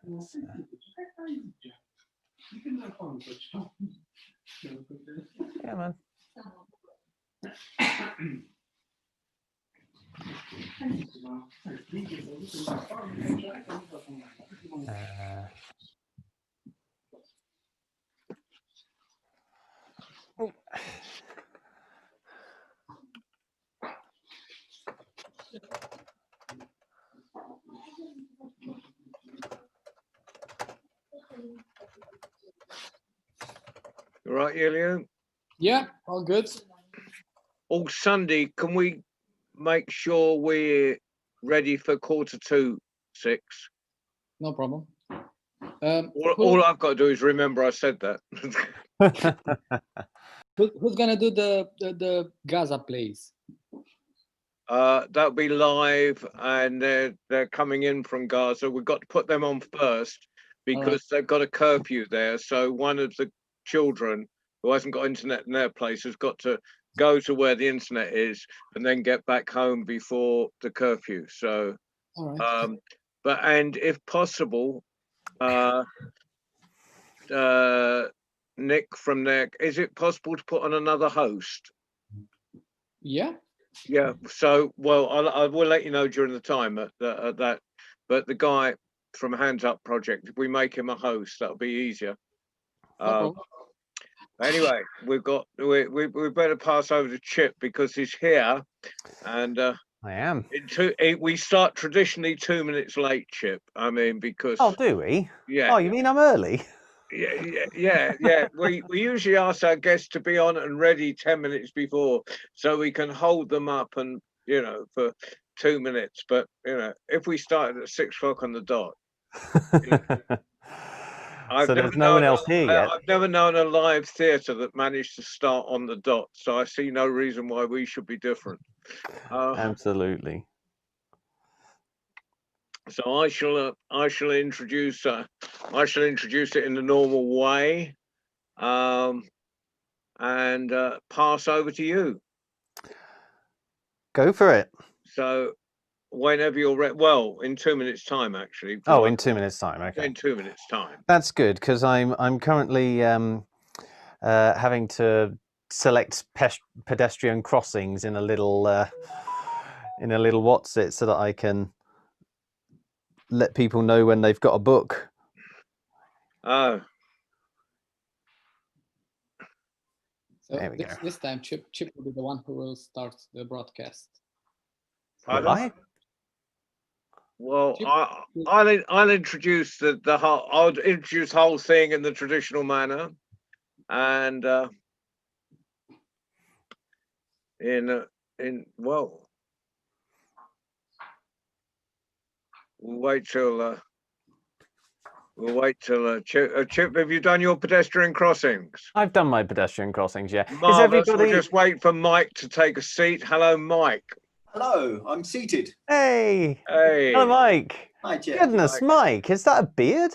Yeah, man. Right, Elio? Yeah, all good. All Sunday, can we make sure we're ready for 6:45? No problem. All I've got to do is remember I said that. Who's gonna do the Gaza plays? That'll be live, and they're coming in from Gaza. We've got to put them on first because they've got a curfew there. So one of the children who hasn't got internet in their place has got to go to where the internet is and then get back home before the curfew. So, and if possible, Nick from there, is it possible to put on another host? Yeah. Yeah. So, well, I will let you know during the time at that. But the guy from Hands Up Project, if we make him a host, that'll be easier. Anyway, we better pass over to Chip because he's here, and I am. We start traditionally 2 minutes late, Chip. I mean, because do we? Yeah. Oh, you mean I'm early? Yeah. We usually ask our guests to be on and ready 10 minutes before, so we can hold them up and for 2 minutes. But if we started at 6 o'clock on the dot. So there's no one else here yet. I've never known a live theatre that managed to start on the dot, so I see no reason why we should be different. Absolutely. So I shall introduce it in the normal way, and pass over to you. Go for it. So whenever you're ready. Well, in 2 minutes' time, actually. Oh, in 2 minutes' time. Okay. In 2 minutes' time. That's good because I'm currently having to select pedestrian crossings in a little what's it so that I can let people know when they've got a book. So there we go. This time, Chip will be the one who will start the broadcast. Will I? Well, I'll introduce the whole. I'll introduce the whole thing in the traditional manner, and we'll wait till Chip. Have you done your pedestrian crossings? I've done my pedestrian crossings. Yeah. Marvelous. Is everybody? We'll just wait for Mike to take a seat. Hello, Mike. Hello, I'm seated. Hey. Hey. Hello, Mike. Hi, Jeff. Goodness, Mike, is that a beard?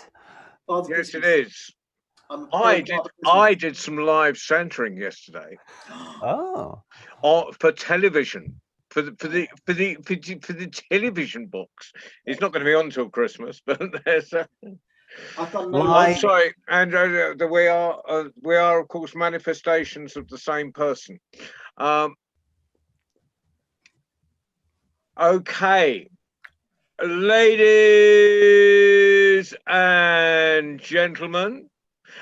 Yes, it is. I did some live centering yesterday. Oh. For television, for the television box. It's not going to be on till Christmas, but there's. I'm sorry, Andrew. We are of course manifestations of the same person. Okay, ladies and gentlemen,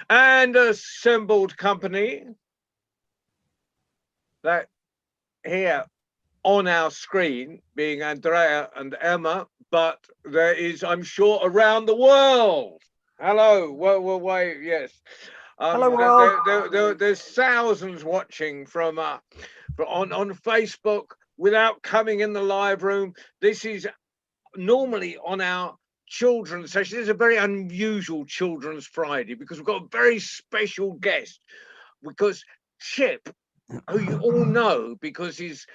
and assembled company, that here on our screen being Andrea and Emma, but there is, I'm sure, around the world. Hello, wait, yes. Hello, world. There's thousands watching from on Facebook without coming in the live room. This is normally on our children's session. This is a very unusual Children's Friday because we've got a very special guest. Because Chip, who you all know because he's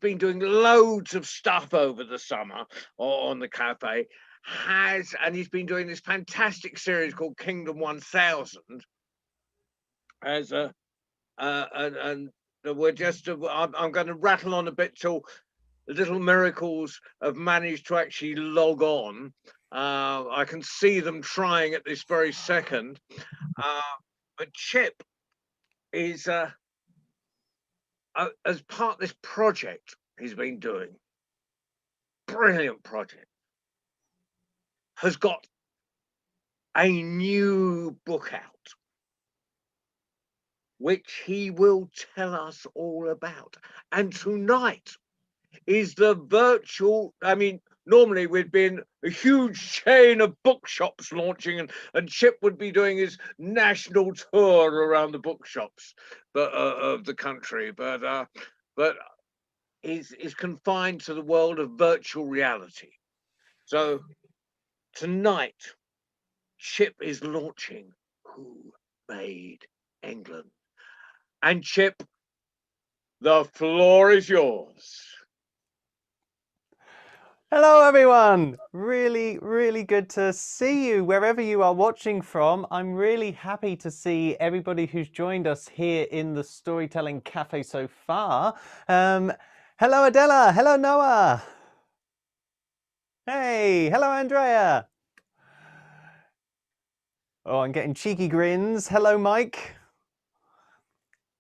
been doing loads of stuff over the summer on the cafe, and he's been doing this fantastic series called Kingdom 1000 as and we're just I'm going to rattle on a bit till Little Miracles have managed to actually log on, I can see them trying at this very second. But Chip is, as part of this project he's been doing, brilliant project, has got a new book out, which he will tell us all about. And tonight is the virtual, I mean, normally we'd been a huge chain of bookshops launching, and Chip would be doing his national tour around the bookshops of the country, but is confined to the world of virtual reality. So tonight, Chip is launching Who Made England? And Chip, the floor is yours. Hello everyone! Really, really good to see you wherever you are watching from. I'm really happy to see everybody who's joined us here in the Storytelling Cafe so far. Hello Adela, hello Noah. Hey, hello Andrea. Oh, I'm getting cheeky grins. Hello Mike.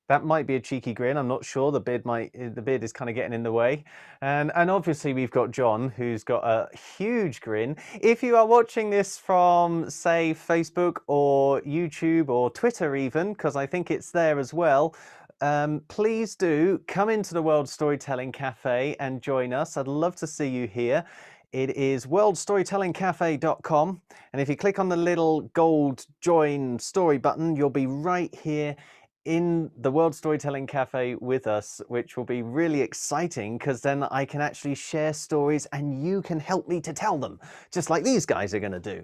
That might be a cheeky grin. I'm not sure. The beard is kind of getting in the way. And obviously we've got John, who's got a huge grin. If you are watching this from, say, Facebook or YouTube or Twitter even, because I think it's there as well, please do come into the World Storytelling Cafe and join us. I'd love to see you here. It is worldstorytellingcafe.com. And if you click on the little gold join story button, you'll be right here in the World Storytelling Cafe with us, which will be really exciting because then I can actually share stories and you can help me to tell them, just like these guys are going to do.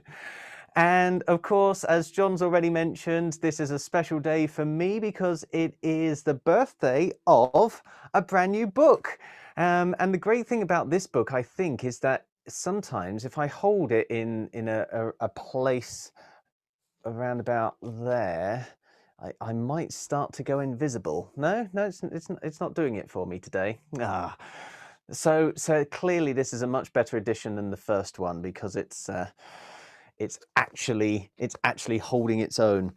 And of course, as John's already mentioned, this is a special day for me because it is the birthday of a brand new book. And the great thing about this book, I think, is that sometimes if I hold it in a place around about there, I might start to go invisible. No, it's not doing it for me today. So clearly this is a much better edition than the first one because it's actually holding its own.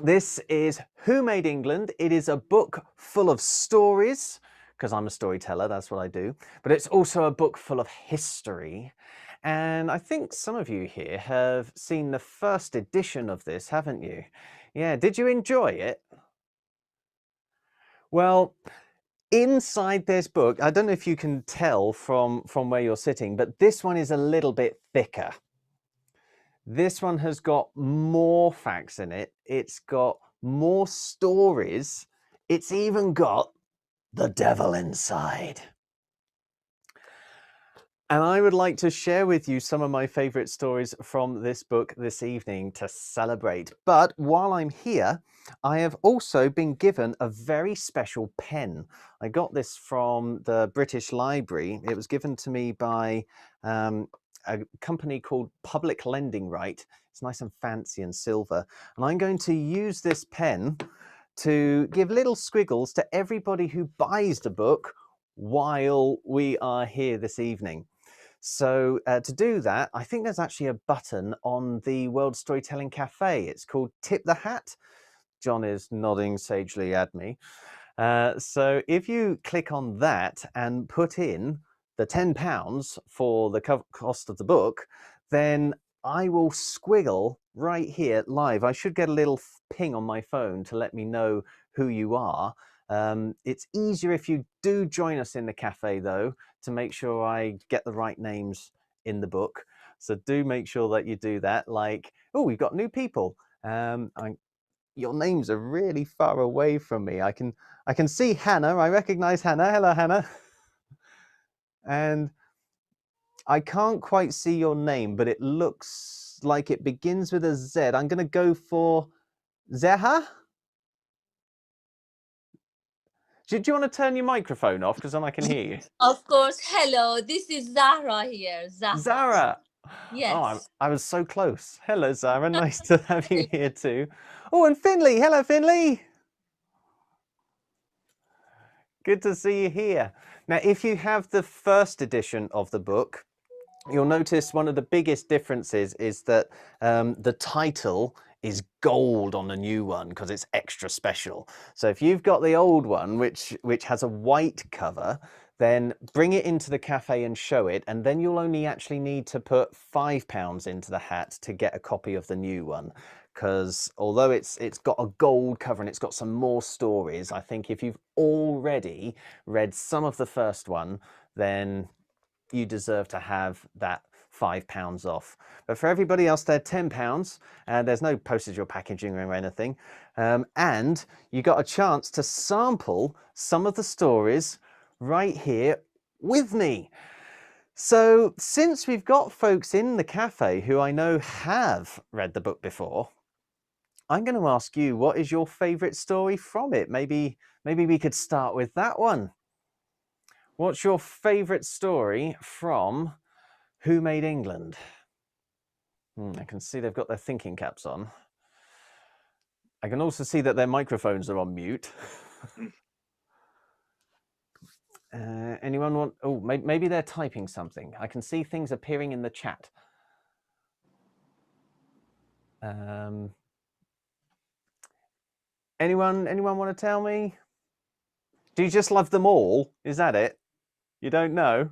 This is Who Made England? It is a book full of stories, because I'm a storyteller, that's what I do, but it's also a book full of history. And I think some of you here have seen the first edition of this, haven't you? Yeah, did you enjoy it? Well, inside this book, I don't know if you can tell from where you're sitting, but this one is a little bit thicker. This one has got more facts in it. It's got more stories. It's even got the devil inside. And I would like to share with you some of my favorite stories from this book this evening to celebrate. But while I'm here, I have also been given a very special pen. I got this from the British Library. It was given to me by a company called Public Lending Right. It's nice and fancy and silver. And I'm going to use this pen to give little squiggles to everybody who buys the book while we are here this evening. So to do that, I think there's actually a button on the World Storytelling Cafe. It's called Tip the Hat. John is nodding sagely at me. So if you click on that and put in the £10 for the cost of the book, then I will squiggle right here live. I should get a little ping on my phone to let me know who you are. It's easier if you do join us in the cafe, though, to make sure I get the right names in the book. So do make sure that you do that. Like, oh, we've got new people. Your names are really far away from me. I can see Hannah. I recognize Hannah. Hello, Hannah. And I can't quite see your name, but it looks like it begins with a Z. I'm going to go for Zeha. Do you want to turn your microphone off because then I can hear you? Of course. Hello, this is Zahra here. Zara. Yes. Oh, I was so close. Hello, Zara. Nice to have you here too. Oh, and Finley. Hello, Finley. Good to see you here. Now, if you have the first edition of the book, you'll notice one of the biggest differences is that the title is gold on the new one because it's extra special. So if you've got the old one, which has a white cover, then bring it into the cafe and show it, and then you'll only actually need to put £5 into the hat to get a copy of the new one. Because although it's got a gold cover and it's got some more stories, I think if you've already read some of the first one, then you deserve to have that £5 off. But for everybody else, they're £10, and there's no postage or packaging or anything. And you got a chance to sample some of the stories right here with me. So since we've got folks in the cafe who I know have read the book before, I'm going to ask you, what is your favorite story from it? Maybe we could start with that one. What's your favorite story from Who Made England? I can see they've got their thinking caps on. I can also see that their microphones are on mute. Anyone want? Oh, maybe they're typing something. I can see things appearing in the chat. Anyone want to tell me? Do you just love them all? Is that it? You don't know?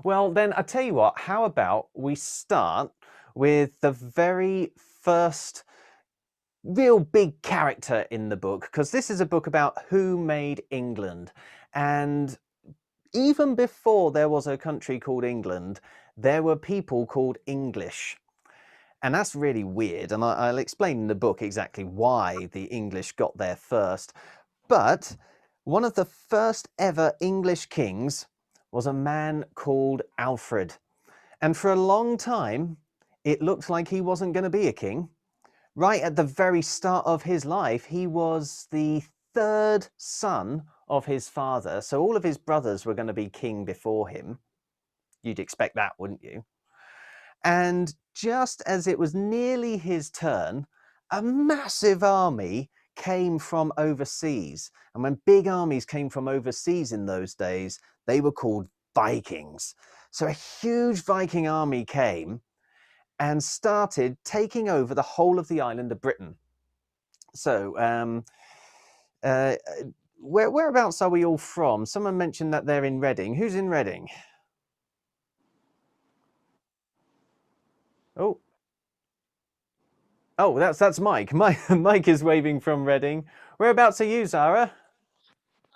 Well, then I tell you what, how about we start with the very first real big character in the book, because this is a book about who made England. And even before there was a country called England, there were people called English. And that's really weird, and I'll explain in the book exactly why the English got there first. But one of the first ever English kings was a man called Alfred. And for a long time, it looked like he wasn't going to be a king. Right at the very start of his life, he was the third son of his father. So all of his brothers were going to be king before him. You'd expect that, wouldn't you? And just as it was nearly his turn, a massive army came from overseas. And when big armies came from overseas in those days, they were called Vikings. So a huge Viking army came and started taking over the whole of the island of Britain. So whereabouts are we all from? Someone mentioned that they're in Reading. Who's in Reading? Oh, that's Mike. Mike is waving from Reading. Whereabouts are you, Zara?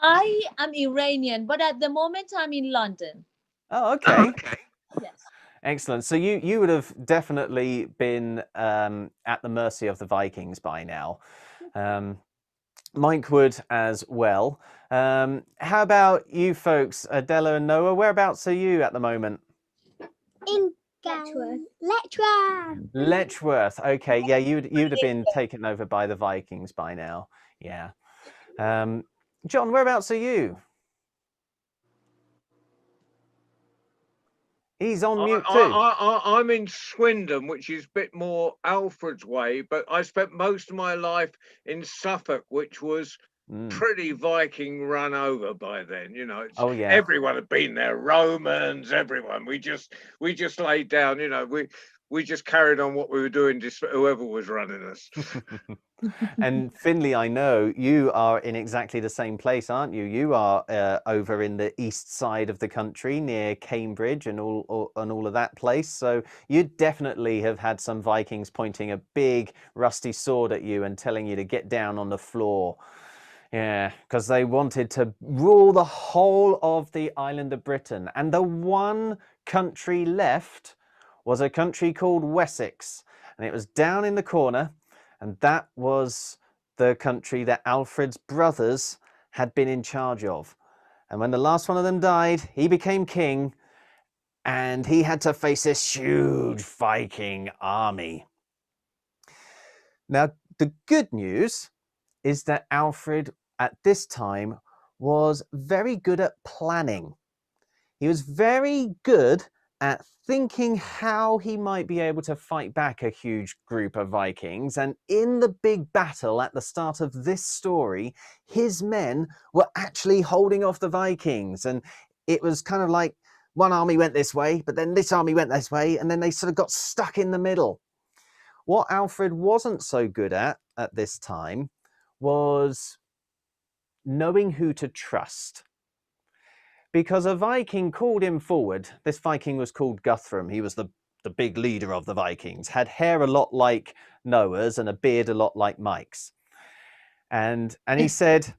I am Iranian, but at the moment I'm in London. Oh, okay. Yes. Excellent. So you would have definitely been at the mercy of the Vikings by now. Mike would as well. How about you folks, Adela and Noah? Whereabouts are you at the moment? In Letchworth. Letchworth. Okay, yeah, you'd have been taken over by the Vikings by now. Yeah. John, whereabouts are you? He's on mute too. I'm in Swindon, which is a bit more Alfred's way, but I spent most of my life in Suffolk, which was pretty Viking run over by then. You know, oh yeah, everyone had been there, Romans, everyone. We just laid down. You know, we just carried on what we were doing, whoever was running us. And Finley, I know you are in exactly the same place, aren't you? You are over in the east side of the country near Cambridge and all of that place. So you definitely have had some Vikings pointing a big rusty sword at you and telling you to get down on the floor. Yeah, because they wanted to rule the whole of the island of Britain. And the one country left was a country called Wessex. And it was down in the corner. And that was the country that Alfred's brothers had been in charge of. And when the last one of them died, he became king. And he had to face this huge Viking army. Now, the good news is that Alfred at this time was very good at planning. He was very good at thinking how he might be able to fight back a huge group of Vikings. And in the big battle at the start of this story, his men were actually holding off the Vikings. And it was kind of like one army went this way, but then this army went this way, and then they sort of got stuck in the middle. What Alfred wasn't so good at this time was knowing who to trust. Because a Viking called him forward. This Viking was called Guthrum. He was the big leader of the Vikings, had hair a lot like Noah's and a beard a lot like Mike's. And he said,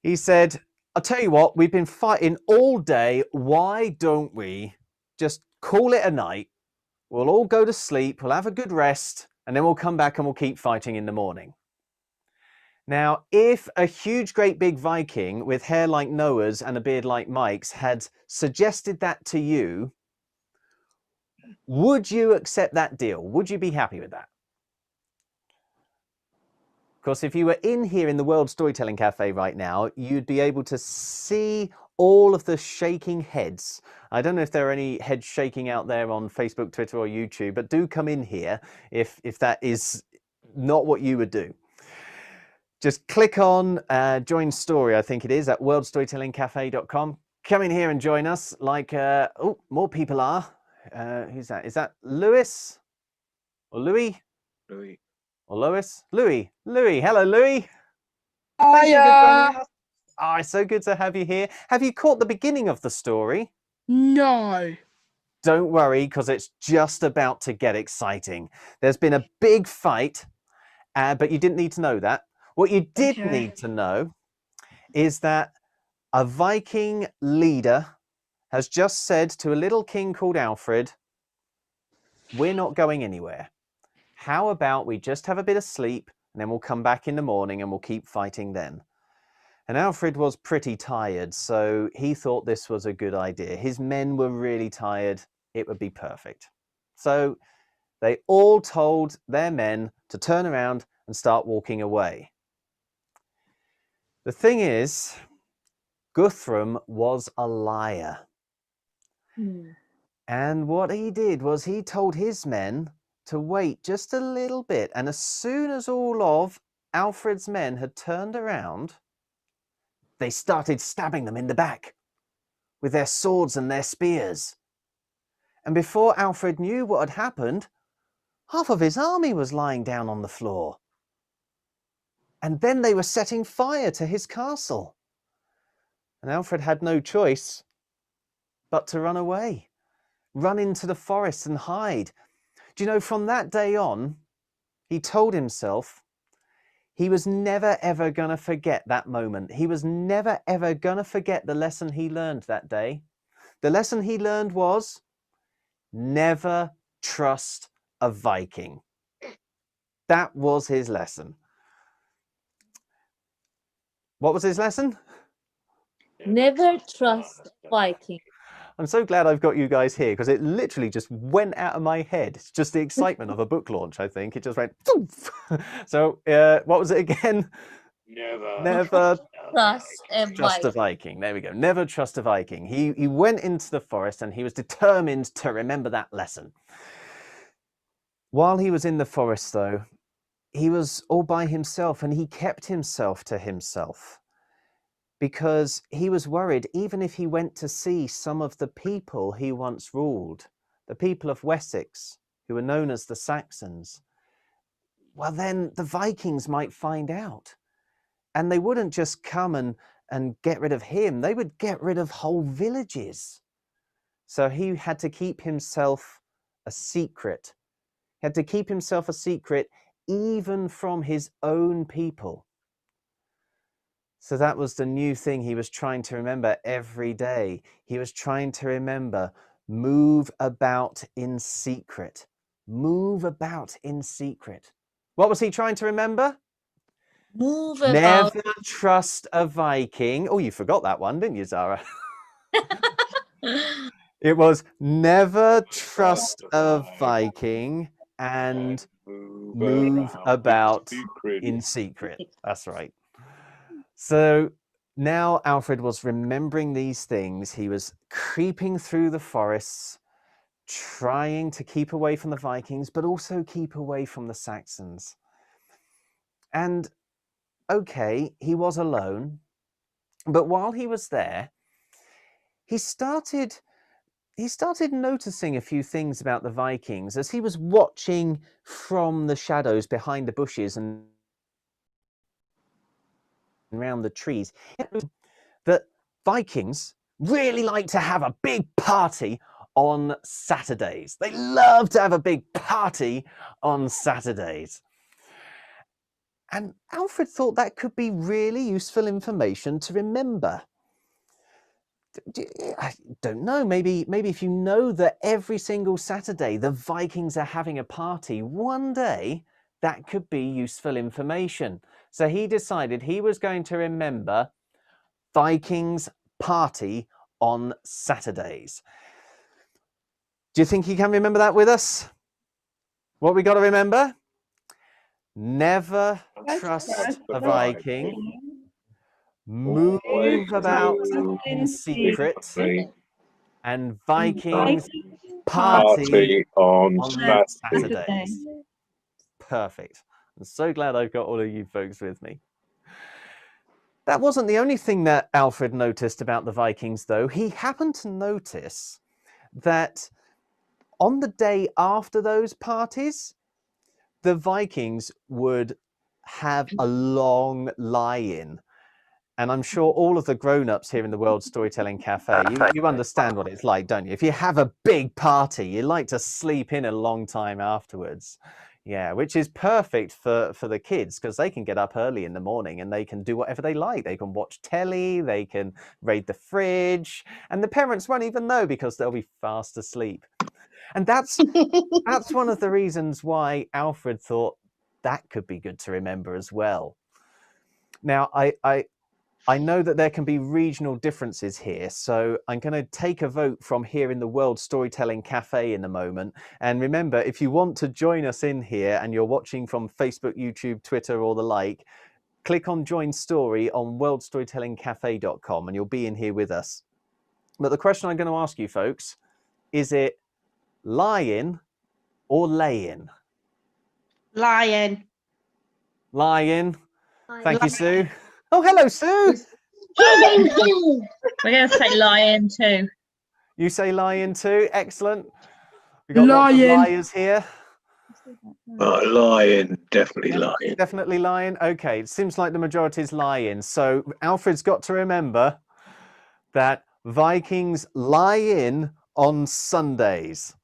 I'll tell you what, we've been fighting all day. Why don't we just call it a night? We'll all go to sleep, we'll have a good rest, and then we'll come back and we'll keep fighting in the morning. Now, if a huge, great big Viking with hair like Noah's and a beard like Mike's had suggested that to you, would you accept that deal? Would you be happy with that? Of course, if you were in here in the World Storytelling Cafe right now, you'd be able to see all of the shaking heads. I don't know if there are any heads shaking out there on Facebook, Twitter, or YouTube, but do come in here if that is not what you would do. Just click on join story, I think it is, at worldstorytellingcafe.com. Come in here and join us like, oh, more people are. Who's that? Is that Lewis? Or Louis? Louis. Or Lois? Louis. Louis. Hello, Louis. Hiya. Oh, it's so good to have you here. Have you caught the beginning of the story? No. Don't worry, because it's just about to get exciting. There's been a big fight, but you didn't need to know that. What you did need to know is that a Viking leader has just said to a little king called Alfred, we're not going anywhere. How about we just have a bit of sleep and then we'll come back in the morning and we'll keep fighting then. And Alfred was pretty tired, so he thought this was a good idea. His men were really tired. It would be perfect. So they all told their men to turn around and start walking away. The thing is, Guthrum was a liar. And what he did was he told his men to wait just a little bit. And as soon as all of Alfred's men had turned around, they started stabbing them in the back with their swords and their spears. And before Alfred knew what had happened, half of his army was lying down on the floor. And then they were setting fire to his castle. And Alfred had no choice but to run away, run into the forest and hide. Do you know, from that day on, he told himself he was never ever going to forget that moment. He was never ever going to forget the lesson he learned that day. The lesson he learned was never trust a Viking. That was his lesson. What was his lesson? Never trust Viking. I'm so glad I've got you guys here because it literally just went out of my head. It's just the excitement of a book launch, I think. It just went, poof. So what was it again? Never trust a Viking. There we go. Never trust a Viking. He went into the forest and he was determined to remember that lesson. While he was in the forest, though, he was all by himself and he kept himself to himself because he was worried, even if he went to see some of the people he once ruled, the people of Wessex, who were known as the Saxons, well, then the Vikings might find out. And they wouldn't just come and get rid of him. They would get rid of whole villages. So he had to keep himself a secret. He had to keep himself a secret even from his own people. So that was the new thing he was trying to remember every day. He was trying to remember, move about in secret. Move about in secret. What was he trying to remember? Move about. Never trust a Viking. Oh, you forgot that one, didn't you, Zara? It was never trust a Viking and move about in secret. That's right. So now Alfred was remembering these things. He was creeping through the forests, trying to keep away from the Vikings, but also keep away from the Saxons. And okay, he was alone. But while he was there, he started noticing a few things about the Vikings as he was watching from the shadows behind the bushes and around the trees. That Vikings really like to have a big party on Saturdays. They love to have a big party on Saturdays. And Alfred thought that could be really useful information to remember. I don't know, maybe if you know that every single Saturday the Vikings are having a party, one day that could be useful information. So he decided he was going to remember Vikings party on Saturdays. Do you think you can remember that with us? What we got to remember? Never trust a Viking. Move about in secret. And Vikings party on Saturdays. Perfect. I'm so glad I've got all of you folks with me. That wasn't the only thing that Alfred noticed about the Vikings, though. He happened to notice that on the day after those parties, the Vikings would have a long lie-in. And I'm sure all of the grown-ups here in the World Storytelling Cafe, you understand what it's like, don't you? If you have a big party, you like to sleep in a long time afterwards. Yeah, which is perfect for the kids because they can get up early in the morning and they can do whatever they like. They can watch telly, they can raid the fridge, and the parents won't even know because they'll be fast asleep. And that's one of the reasons why Alfred thought that could be good to remember as well. Now, I know that there can be regional differences here, so I'm going to take a vote from here in the World Storytelling Cafe in a moment. And remember, if you want to join us in here and you're watching from Facebook, YouTube, Twitter, or the like, click on Join Story on worldstorytellingcafe.com and you'll be in here with us. But the question I'm going to ask you folks, is it lie-in or lay-in? Lion. Lie-in. Thank you, Sue. Oh, hello, Sue. We're going to say lion too. You say lion too. Excellent. We've got lots of liars here. Lion, definitely lion. Definitely lion. Okay, it seems like the majority is lion. So Alfred's got to remember that Vikings lie in on Sundays.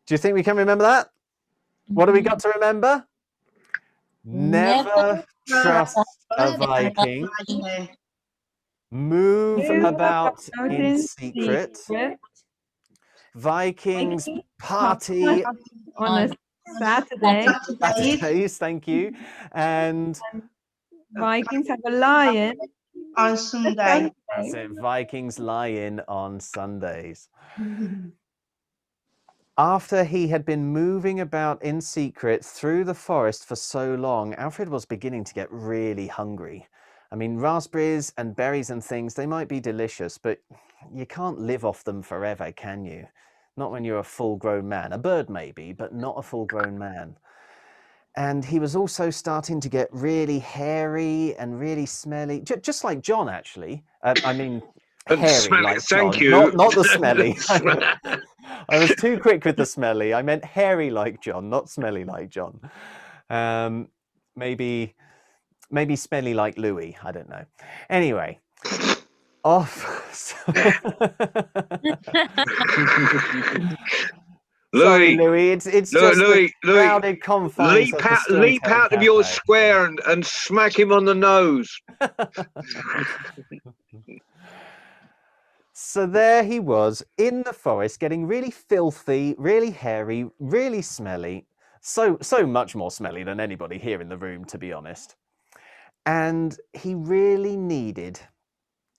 Do you think we can remember that? What do we got to remember? Never trust a Viking. Move about in secret. Vikings party on a Saturday. Saturdays, thank you. And Vikings have a lion on Sunday. That's it. Vikings lie in on Sundays. After he had been moving about in secret through the forest for so long, Alfred was beginning to get really hungry. I mean, raspberries and berries and things, they might be delicious, but you can't live off them forever, can you? Not when you're a full-grown man. A bird maybe, but not a full-grown man. And he was also starting to get really hairy and really smelly, just like John, actually. I mean, hairy like John. Thank you. Not the smelly. I was too quick with the smelly. I meant hairy like John, not smelly like John. Maybe smelly like Louis. I don't know. Anyway, off. Sorry, Louis. It's just Louis, the crowded confines. Leap out of your square and smack him on the nose. So there he was in the forest, getting really filthy, really hairy, really smelly. So much more smelly than anybody here in the room, to be honest. And he really needed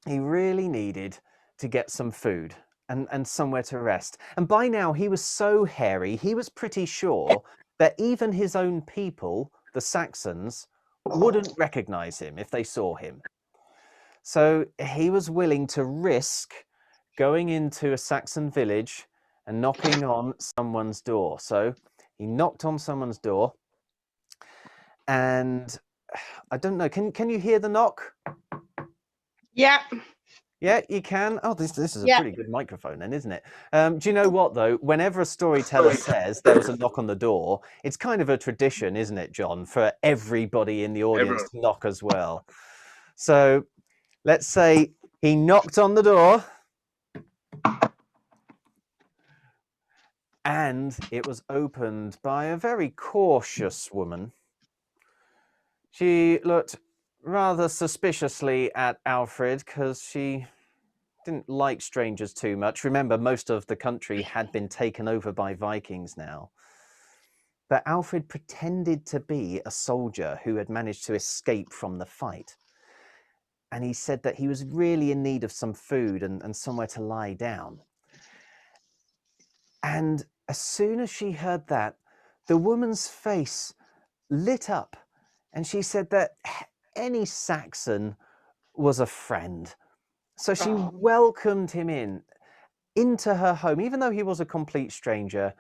to get some food and somewhere to rest. And by now he was so hairy, he was pretty sure that even his own people, the Saxons, wouldn't recognize him if they saw him. So he was willing to risk going into a Saxon village and knocking on someone's door. So he knocked on someone's door, and I don't know, can you hear the knock? Yeah. Yeah, you can. Oh, this is a Yeah. pretty good microphone then, isn't it? Do you know what, though? Whenever a storyteller says there was a knock on the door, it's kind of a tradition, isn't it, John, for everybody in the audience Everyone. to knock as well. So let's say he knocked on the door and it was opened by a very cautious woman. She looked rather suspiciously at Alfred because she didn't like strangers too much. Remember, most of the country had been taken over by Vikings now. But Alfred pretended to be a soldier who had managed to escape from the fight. And he said that he was really in need of some food and somewhere to lie down. And as soon as she heard that, the woman's face lit up and she said that any Saxon was a friend. So she welcomed him into her home, even though he was a complete stranger.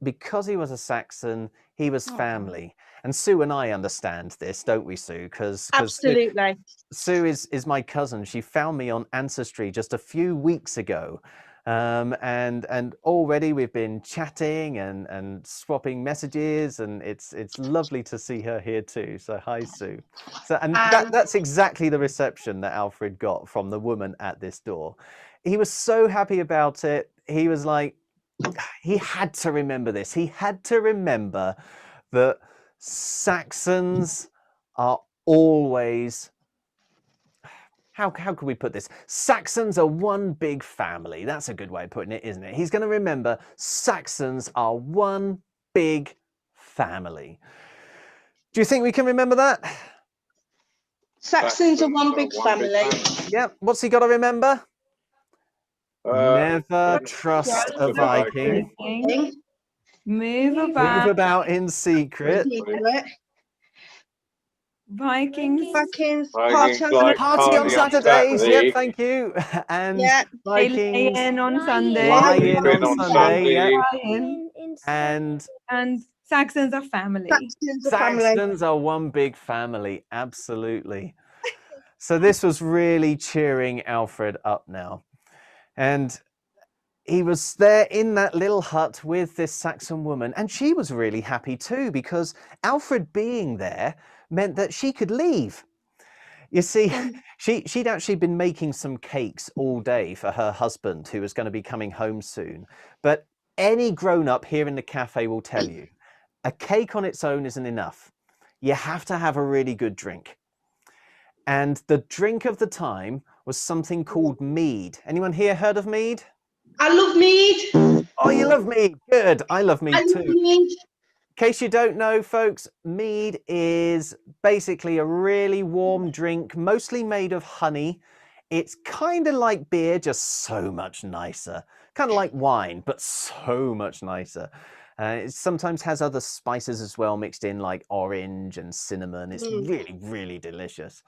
Because he was a Saxon, he was family. And Sue and I understand this, don't we, Sue? Because Absolutely. Sue is my cousin. She found me on Ancestry just a few weeks ago. And already we've been chatting and swapping messages, and it's lovely to see her here too. So hi, Sue. So that's exactly the reception that Alfred got from the woman at this door. He was so happy about it. He was like, he had to remember this. He had to remember that Saxons are always, how can we put this? Saxons are one big family. That's a good way of putting it, isn't it? He's going to remember Saxons are one big family. Do you think we can remember that? Saxons are one big family. Yep. What's he got to remember? Never trust trust a a Viking. Move Move about. about in secret. Vikings. Vikings Vikings party like Party on Saturdays. Yep, thank you. And Yeah. They lie Vikings in on Sunday. lie Lie in in on on Sunday. Yep. Lion. And And Saxons are family. Saxons are family. Saxons are one big family. Absolutely. So this was really cheering Alfred up now. And he was there in that little hut with this Saxon woman, and she was really happy too, because Alfred being there meant that she could leave. You see, she'd actually been making some cakes all day for her husband, who was going to be coming home soon. But any grown-up here in the cafe will tell you, a cake on its own isn't enough. You have to have a really good drink. And the drink of the time was something called mead. Anyone here heard of mead? I love mead. Oh, you love mead. Good. I love mead I love too. mead. In case you don't know, folks, mead is basically a really warm drink, mostly made of honey. It's kind of like beer, just so much nicer. Kind of like wine, but so much nicer. It sometimes has other spices as well mixed in, like orange and cinnamon. It's really, really delicious.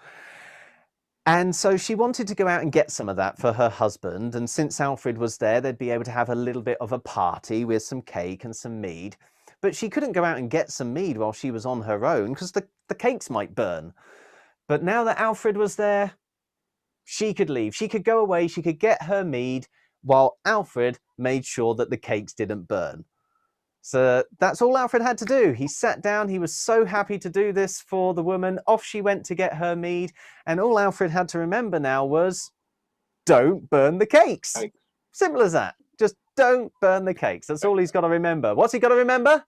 And so she wanted to go out and get some of that for her husband. And since Alfred was there, they'd be able to have a little bit of a party with some cake and some mead. But she couldn't go out and get some mead while she was on her own because the cakes might burn. But now that Alfred was there, she could leave. She could go away. She could get her mead while Alfred made sure that the cakes didn't burn. So that's all Alfred had to do. He sat down. He was so happy to do this for the woman. Off she went to get her mead. And all Alfred had to remember now was, don't burn the cakes. Simple as that. Just don't burn the cakes. That's all he's got to remember. What's he got to remember?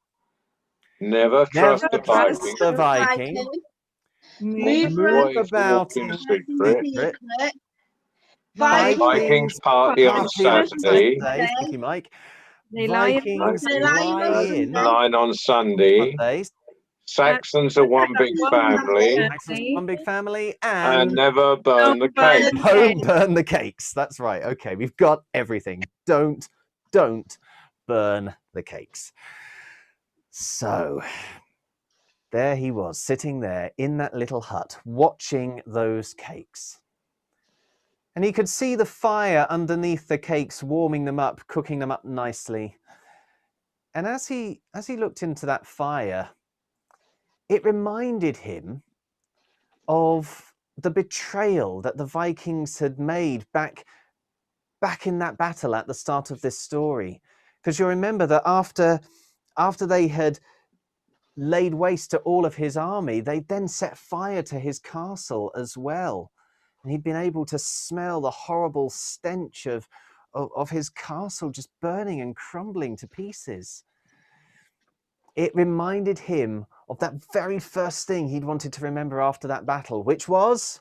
Never trust the Viking. Move about in in secret. Vikings party on Saturday. Thank you, Mike. They lie Vikings They lie in Line on Sunday. Sundays. Saxons are one big family. Saxons one big family, And never burn the cake. don't burn the cakes. That's right. Okay, we've got everything. Don't burn the cakes. So there he was, sitting there in that little hut, watching those cakes. And he could see the fire underneath the cakes, warming them up, cooking them up nicely. And as he looked into that fire, it reminded him of the betrayal that the Vikings had made back in that battle at the start of this story. Because you'll remember that after they had laid waste to all of his army, they then set fire to his castle as well. And he'd been able to smell the horrible stench of his castle just burning and crumbling to pieces. It reminded him of that very first thing he'd wanted to remember after that battle, which was...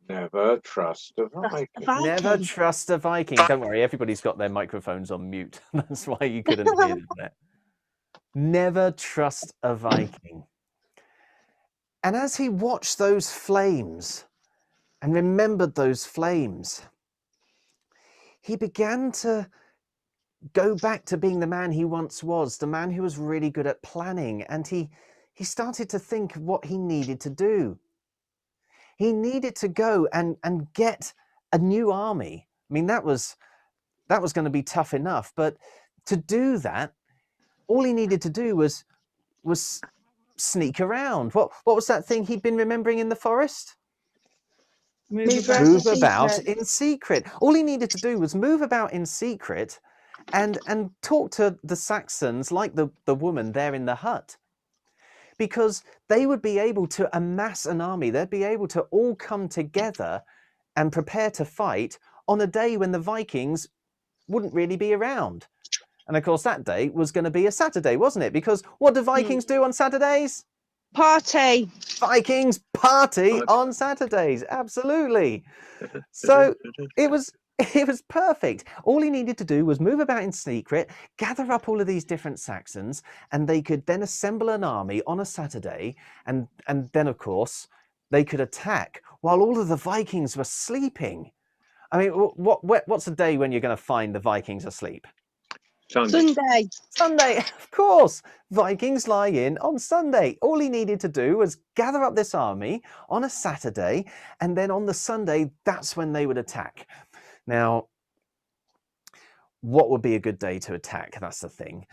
Never trust a Viking. Never trust a Viking. Don't worry, everybody's got their microphones on mute. That's why you couldn't hear them there. Never trust a Viking. And as he watched those flames and remembered those flames, he began to go back to being the man he once was, the man who was really good at planning. And he started to think of what he needed to do. He needed to go and get a new army. I mean, that was going to be tough enough, but to do that, all he needed to do was sneak around. What was that thing he'd been remembering in the forest? Move about in secret. All he needed to do was move about in secret and talk to the Saxons like the woman there in the hut. Because they would be able to amass an army. They'd be able to all come together and prepare to fight on a day when the Vikings wouldn't really be around. And of course, that day was going to be a Saturday, wasn't it? Because what do Vikings do on Saturdays? Party. Vikings party on Saturdays. Absolutely. So it was perfect. All he needed to do was move about in secret, gather up all of these different Saxons, and they could then assemble an army on a Saturday. And then, of course, they could attack while all of the Vikings were sleeping. I mean, what's a day when you're going to find the Vikings asleep? Sunday, of course. Vikings lie in on Sunday. All he needed to do was gather up this army on a Saturday, and then on the Sunday, that's when they would attack. Now, what would be a good day to attack? That's the thing.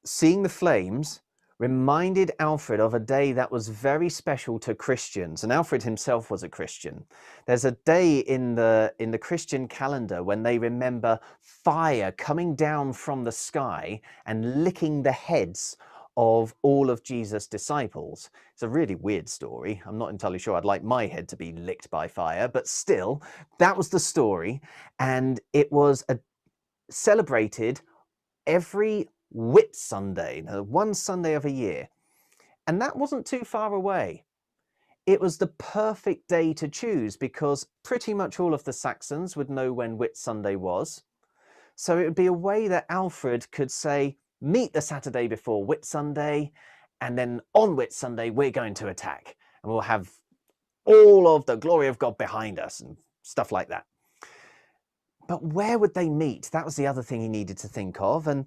Seeing the flames reminded Alfred of a day that was very special to Christians, and Alfred himself was a Christian. There's a day in the Christian calendar when they remember fire coming down from the sky and licking the heads of all of Jesus' disciples. It's a really weird story. I'm not entirely sure I'd like my head to be licked by fire, but still, that was the story, and it was celebrated every Whit Sunday, one Sunday of a year. And that wasn't too far away. It was the perfect day to choose because pretty much all of the Saxons would know when Whit Sunday was. So it would be a way that Alfred could say, meet the Saturday before Whit Sunday, and then on Whit Sunday, we're going to attack. And we'll have all of the glory of God behind us and stuff like that. But where would they meet? That was the other thing he needed to think of. And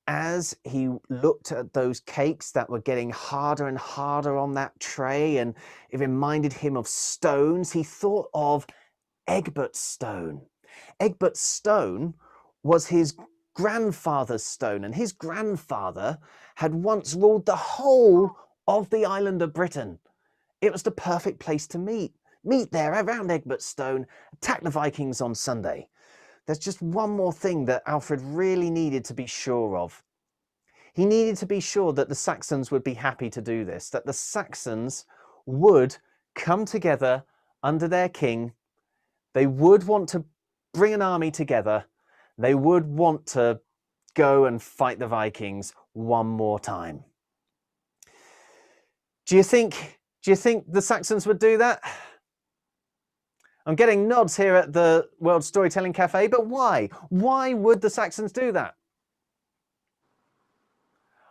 as he looked at those cakes that were getting harder and harder on that tray, and it reminded him of stones, he thought of Egbert's stone. Egbert's stone was his grandfather's stone, and his grandfather had once ruled the whole of the island of Britain. It was the perfect place to meet there around Egbert's stone, attack the Vikings on Sunday. There's just one more thing that Alfred really needed to be sure of. He needed to be sure that the Saxons would be happy to do this, that the Saxons would come together under their king. They would want to bring an army together. They would want to go and fight the Vikings one more time. Do you think the Saxons would do that? I'm getting nods here at the World Storytelling Cafe, but why? Why would the Saxons do that?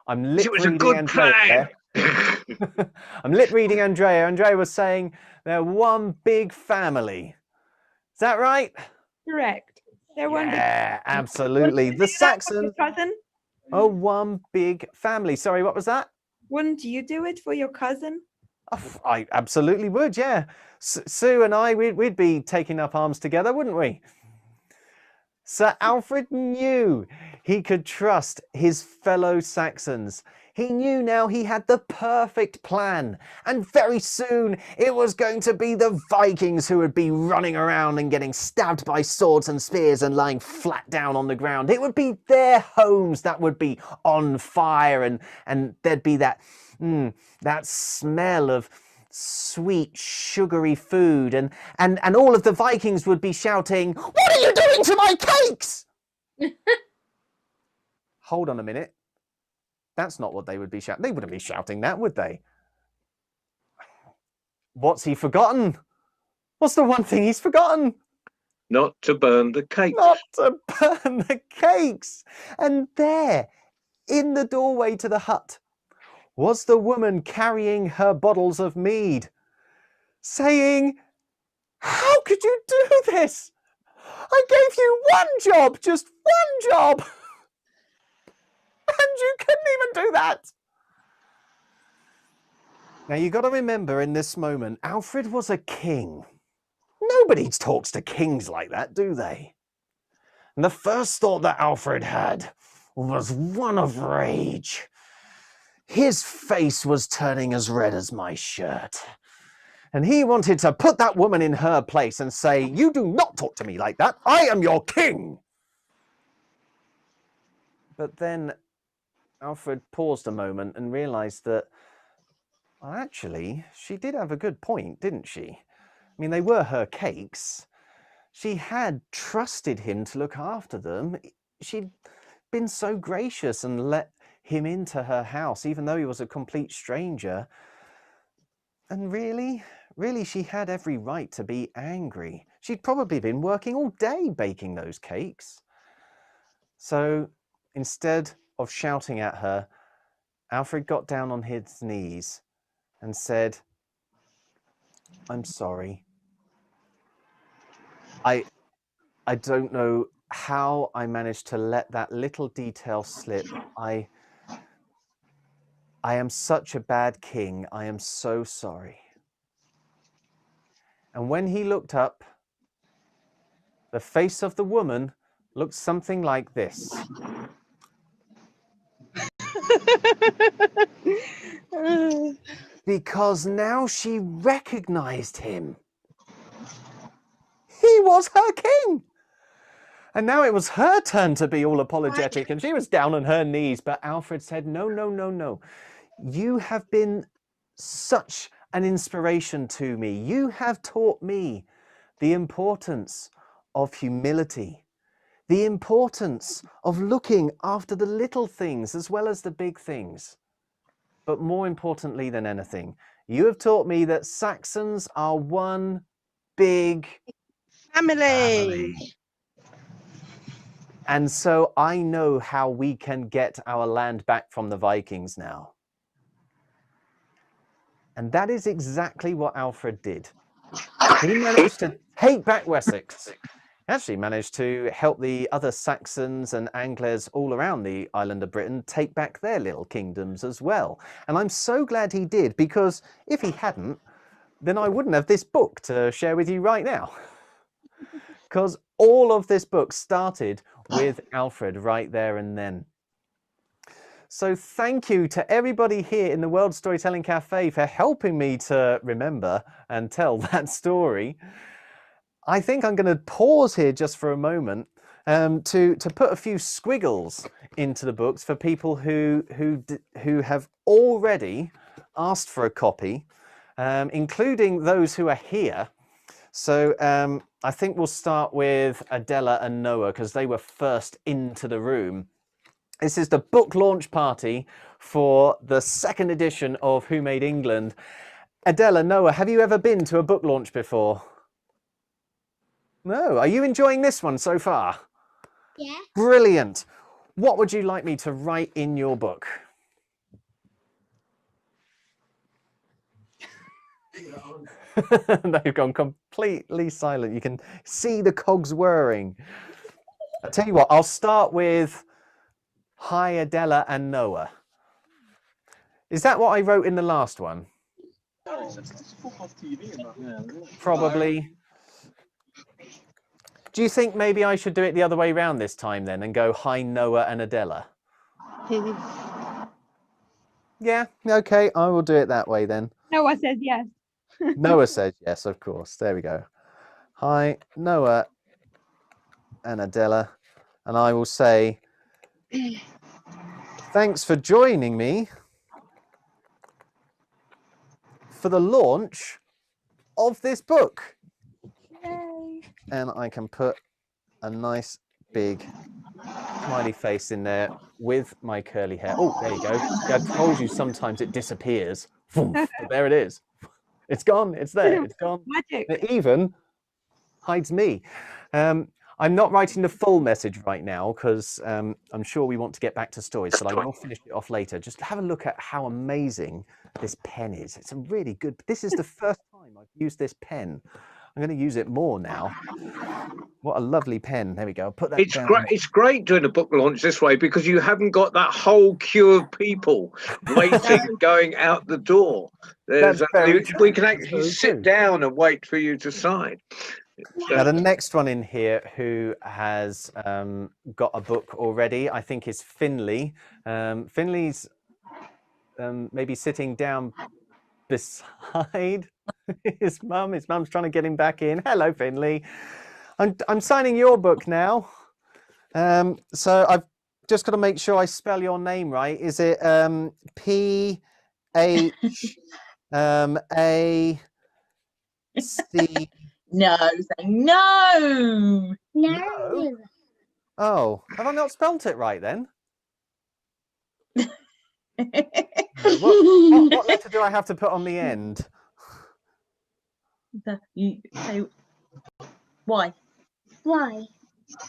I'm lip reading Andrea there. I'm lip reading Andrea. Andrea was saying they're one big family. Is that right? Correct. They're one big Yeah, absolutely. The Saxons cousin. are one big family. Sorry, what was that? Wouldn't you do it for your cousin? I absolutely would, yeah. Sue and I, we'd be taking up arms together, wouldn't we? Sir Alfred knew he could trust his fellow Saxons. He knew now he had the perfect plan, and very soon it was going to be the Vikings who would be running around and getting stabbed by swords and spears and lying flat down on the ground. It would be their homes that would be on fire, and there'd be that smell of sweet, sugary food, and all of the Vikings would be shouting, "What are you doing to my cakes?" Hold on a minute. That's not what they would be shouting. They wouldn't be shouting that, would they? What's he forgotten? What's the one thing he's forgotten? Not to burn the cakes. Not to burn the cakes. And there, in the doorway to the hut, was the woman carrying her bottles of mead, saying, "How could you do this? I gave you one job, just one job. And you couldn't even do that." Now, you got to remember in this moment, Alfred was a king. Nobody talks to kings like that, do they? And the first thought that Alfred had was one of rage. His face was turning as red as my shirt. And he wanted to put that woman in her place and say, "You do not talk to me like that. I am your king." But then Alfred paused a moment and realized that, well, actually, she did have a good point, didn't she? I mean, they were her cakes. She had trusted him to look after them. She'd been so gracious and let him into her house, even though he was a complete stranger. And really, she had every right to be angry. She'd probably been working all day baking those cakes. So instead of shouting at her, Alfred got down on his knees and said, "I'm sorry. I don't know how I managed to let that little detail slip. I am such a bad king. I am so sorry." And when he looked up, the face of the woman looked something like this. Because now she recognized him. He was her king. And now it was her turn to be all apologetic, and she was down on her knees. But Alfred said, "No, no, no, no. You have been such an inspiration to me. You have taught me the importance of humility, the importance of looking after the little things as well as the big things. But more importantly than anything, you have taught me that Saxons are one big family. And so I know how we can get our land back from the Vikings now." And that is exactly what Alfred did. He managed to take back Wessex. He actually managed to help the other Saxons and Angles all around the island of Britain take back their little kingdoms as well. And I'm so glad he did, because if he hadn't, then I wouldn't have this book to share with you right now. Because all of this book started with Alfred right there and then. So thank you to everybody here in the World Storytelling Cafe for helping me to remember and tell that story. I think I'm going to pause here just for a moment to put a few squiggles into the books for people who have already asked for a copy, including those who are here. So I think we'll start with Adela and Noah, because they were first into the room. This is the book launch party for the second edition of Who Made England. Adela, Noah, have you ever been to a book launch before? No. Are you enjoying this one so far? Yeah. Brilliant. What would you like me to write in your book? They've gone completely silent. You can see the cogs whirring. I'll tell you what, I'll start with "Hi, Adela and Noah." Is that what I wrote in the last one? Probably. Do you think maybe I should do it the other way around this time then and go "Hi, Noah and Adela"? Yeah, okay, I will do it that way then. Noah says yes. Noah says yes, of course. There we go. Hi, Noah and Adela. And I will say, thanks for joining me for the launch of this book. Yay. And I can put a nice big smiley face in there with my curly hair. Oh, there you go. I told you sometimes it disappears. But there it is. It's gone. It's there. It's gone. Magic. It even hides me. I'm not writing the full message right now because I'm sure we want to get back to stories, but I will finish it off later. Just have a look at how amazing this pen is. It's a really good. This is the first time I've used this pen. I'm going to use it more now. What a lovely pen. There we go. I'll put that It's down. great. It's great doing a book launch this way because you haven't got that whole queue of people waiting and going out the door. We can actually sit down and wait for you to sign. Now, the next one in here who has got a book already, I think, is Finley. Finley's maybe sitting down beside his mum. His mum's trying to get him back in. Hello, Finley. I'm signing your book now. So I've just got to make sure I spell your name right. Is it P H A C? No, no. No. Oh, have I not spelt it right then? What letter do I have to put on the end? Why? Why?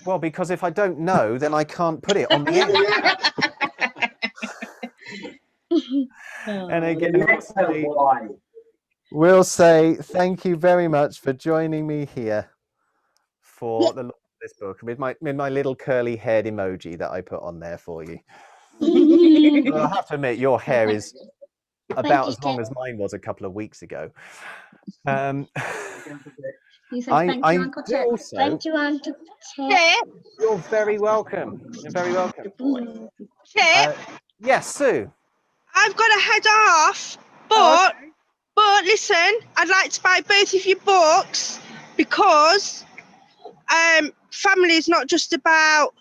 Well, because if I don't know, then I can't put it on the end. And again, we'll say thank you very much for joining me here for the launch of this book with my little curly haired emoji that I put on there for you. Well, I have to admit, your hair is about as long as mine was a couple of weeks ago. You said thank you, Uncle Tip. Also, Thank you, Uncle Tip. Chip, you're very welcome. You're very welcome. Chip, Yes, Sue. I've got to head off, but listen, I'd like to buy both of your books because family is not just about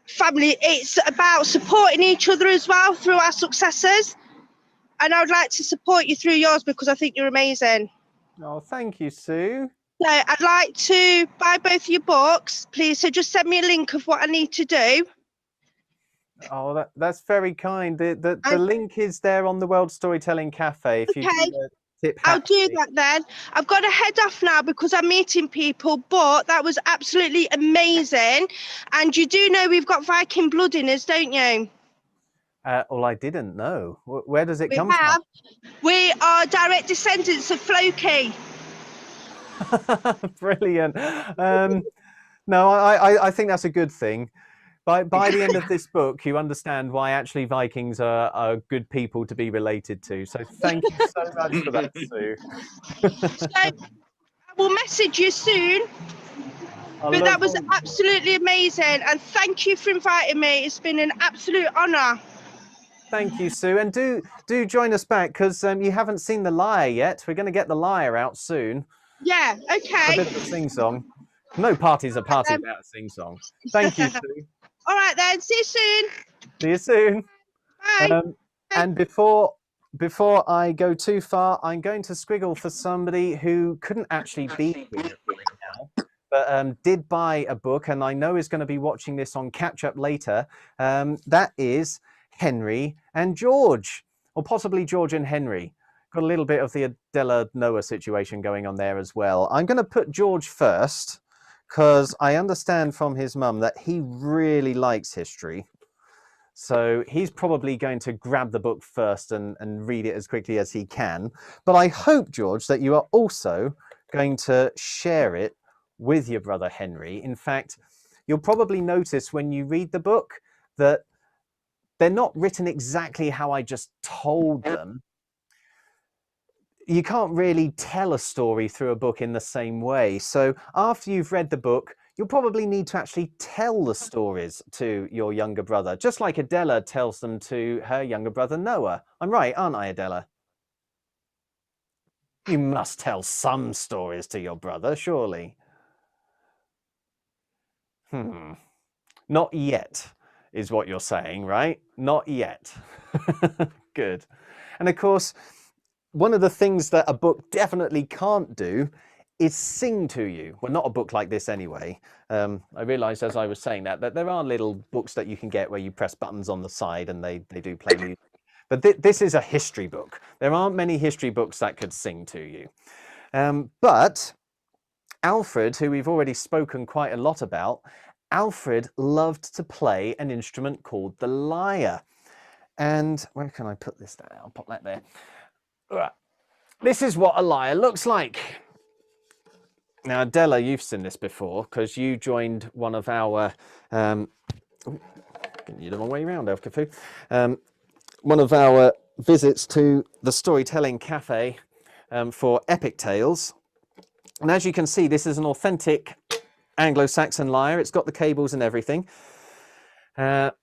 family, it's about supporting each other as well through our successes. And I would like to support you through yours because I think you're amazing. Oh, thank you, Sue. So I'd like to buy both of your books, please. So just send me a link of what I need to do. Oh, that's very kind. The link is there on the World Storytelling Cafe. If you tip I'll do that then. I've got to head off now because I'm meeting people, but that was absolutely amazing. And you do know we've got Viking blood in us, don't you? Well, I didn't know. Where does it come from? We are direct descendants of Floki. Brilliant. No, I think that's a good thing. By the end of this book, you understand why actually Vikings are good people to be related to. So thank you so much for that, Sue. So I will message you soon. But that was absolutely amazing. And thank you for inviting me. It's been an absolute honour. Thank you, Sue. And do join us back because you haven't seen The Lyre yet. We're going to get The Lyre out soon. Yeah, okay. A bit of a sing-song. No party's a party without a sing-song. Thank you, Sue. All right then. See you soon. See you soon. Bye. And before I go too far, I'm going to squiggle for somebody who couldn't actually be here right now, but did buy a book and I know is going to be watching this on catch-up later. That is Henry and George, or possibly George and Henry. Got a little bit of the Adela Noah situation going on there as well. I'm going to put George first because I understand from his mum that he really likes history. So he's probably going to grab the book first and read it as quickly as he can. But I hope, George, that you are also going to share it with your brother Henry. In fact, you'll probably notice when you read the book that they're not written exactly how I just told them. You can't really tell a story through a book in the same way. So after you've read the book, you'll probably need to actually tell the stories to your younger brother, just like Adela tells them to her younger brother Noah. I'm right, aren't I, Adela? You must tell some stories to your brother, surely. Not yet, is what you're saying, right? Not yet. Good. And of course, one of the things that a book definitely can't do is sing to you. Well, not a book like this anyway. I realized as I was saying that there are little books that you can get where you press buttons on the side and they do play music. But this is a history book. There aren't many history books that could sing to you. But Alfred, who we've already spoken quite a lot about, Alfred loved to play an instrument called the lyre. And where can I put this down? I'll pop that there. This is what a lyre looks like. Now, Adela, you've seen this before because you joined one of our... getting you the wrong way around, Colquhoun. One of our visits to the Storytelling Cafe for Epic Tales. And as you can see, this is an authentic Anglo-Saxon lyre. It's got the cables and everything. And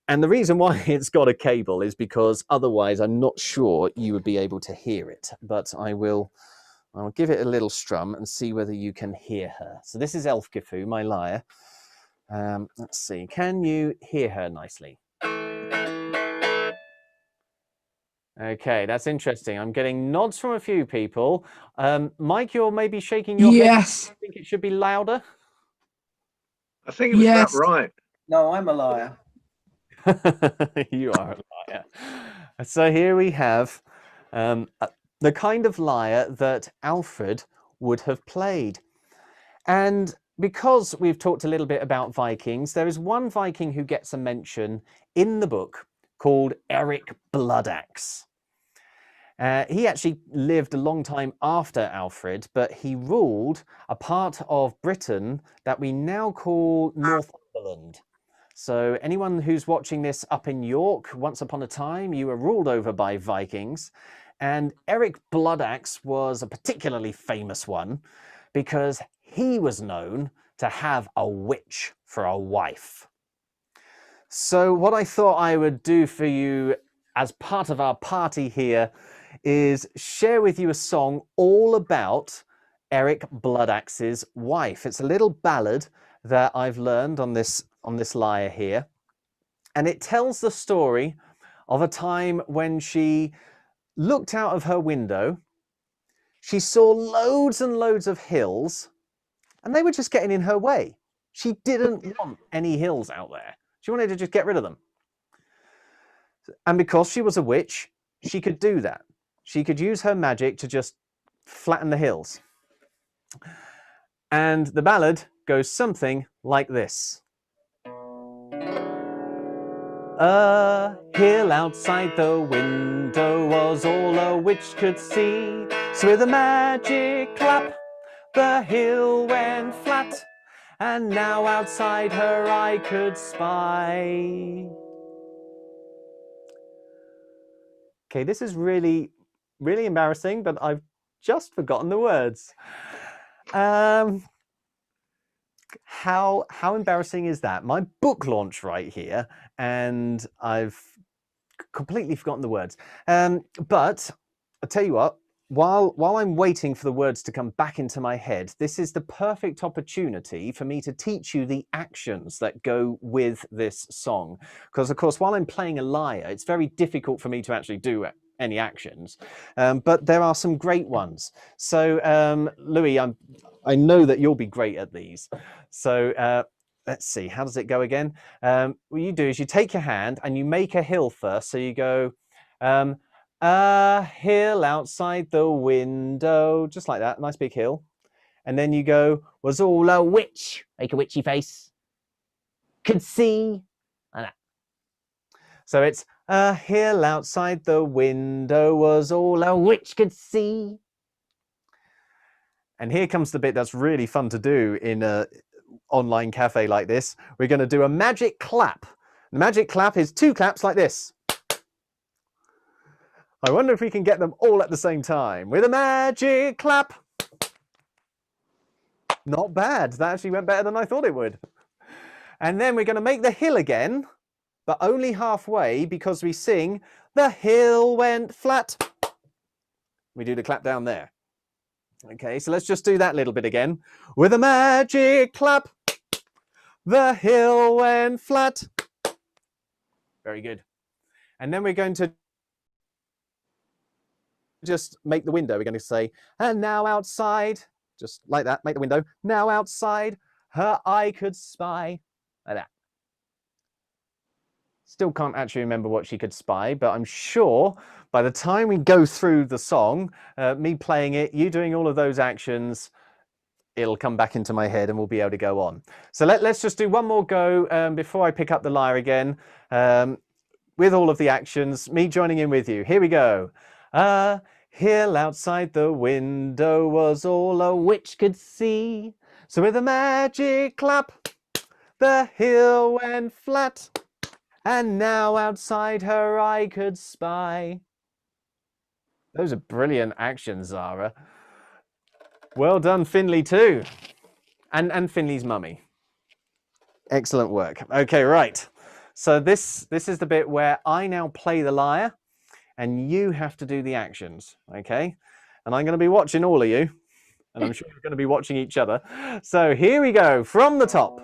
the reason why it's got a cable is because otherwise I'm not sure you would be able to hear it. But I'll give it a little strum and see whether you can hear her. So this is Colquhoun, my lyre. Let's see, can you hear her nicely? Okay, that's interesting. I'm getting nods from a few people. Mike, you're maybe shaking your head. Yes. I think it should be louder. I think it was about right. No, I'm a liar. You are a liar. So here we have the kind of lyre that Alfred would have played. And because we've talked a little bit about Vikings, there is one Viking who gets a mention in the book called Eric Bloodaxe. He actually lived a long time after Alfred, but he ruled a part of Britain that we now call Northumberland. So anyone who's watching this up in York, once upon a time, you were ruled over by Vikings. And Eric Bloodaxe was a particularly famous one because he was known to have a witch for a wife. So what I thought I would do for you as part of our party here is share with you a song all about Eric Bloodaxe's wife. It's a little ballad that I've learned on this lyre here. And it tells the story of a time when she looked out of her window, she saw loads and loads of hills, and they were just getting in her way. She didn't want any hills out there. She wanted to just get rid of them. And because she was a witch, she could do that. She could use her magic to just flatten the hills. And the ballad goes something like this. A hill outside the window was all a witch could see. So with a magic clap, the hill went flat, and now outside her I could spy. Okay, this is really embarrassing, but I've just forgotten the words. How embarrassing is that? My book launch right here, and I've completely forgotten the words. But I'll tell you what, while I'm waiting for the words to come back into my head, this is the perfect opportunity for me to teach you the actions that go with this song. Because, of course, while I'm playing a lyre, it's very difficult for me to actually do any actions. But there are some great ones. So, Louis, I know that you'll be great at these. So let's see, how does it go again? What you do is you take your hand and you make a hill first. So you go, a hill outside the window, just like that, nice big hill. And then you go, was all a witch, make a witchy face, could see, like that. So it's a hill outside the window was all a witch could see. And here comes the bit that's really fun to do in an online cafe like this. We're going to do a magic clap. The magic clap is 2 claps like this. I wonder if we can get them all at the same time. With a magic clap. Not bad. That actually went better than I thought it would. And then we're going to make the hill again, but only halfway because we sing, the hill went flat. We do the clap down there. Okay, so let's just do that little bit again. With a magic clap, the hill went flat. Very good. And then we're going to just make the window. We're going to say, and now outside, just like that, make the window. Now outside, her eye could spy. Like that. Still can't actually remember what she could spy, but I'm sure by the time we go through the song, me playing it, you doing all of those actions, it'll come back into my head and we'll be able to go on. So let's just do one more go before I pick up the lyre again, with all of the actions, me joining in with you. Here we go. A hill outside the window was all a witch could see. So with a magic clap, the hill went flat. And now outside her eye could spy. Those are brilliant actions, Zara. Well done, Finley, too. And Finley's mummy. Excellent work. Okay, right. So this is the bit where I now play the lyre and you have to do the actions, okay? And I'm going to be watching all of you, and I'm sure you're going to be watching each other. So here we go, from the top.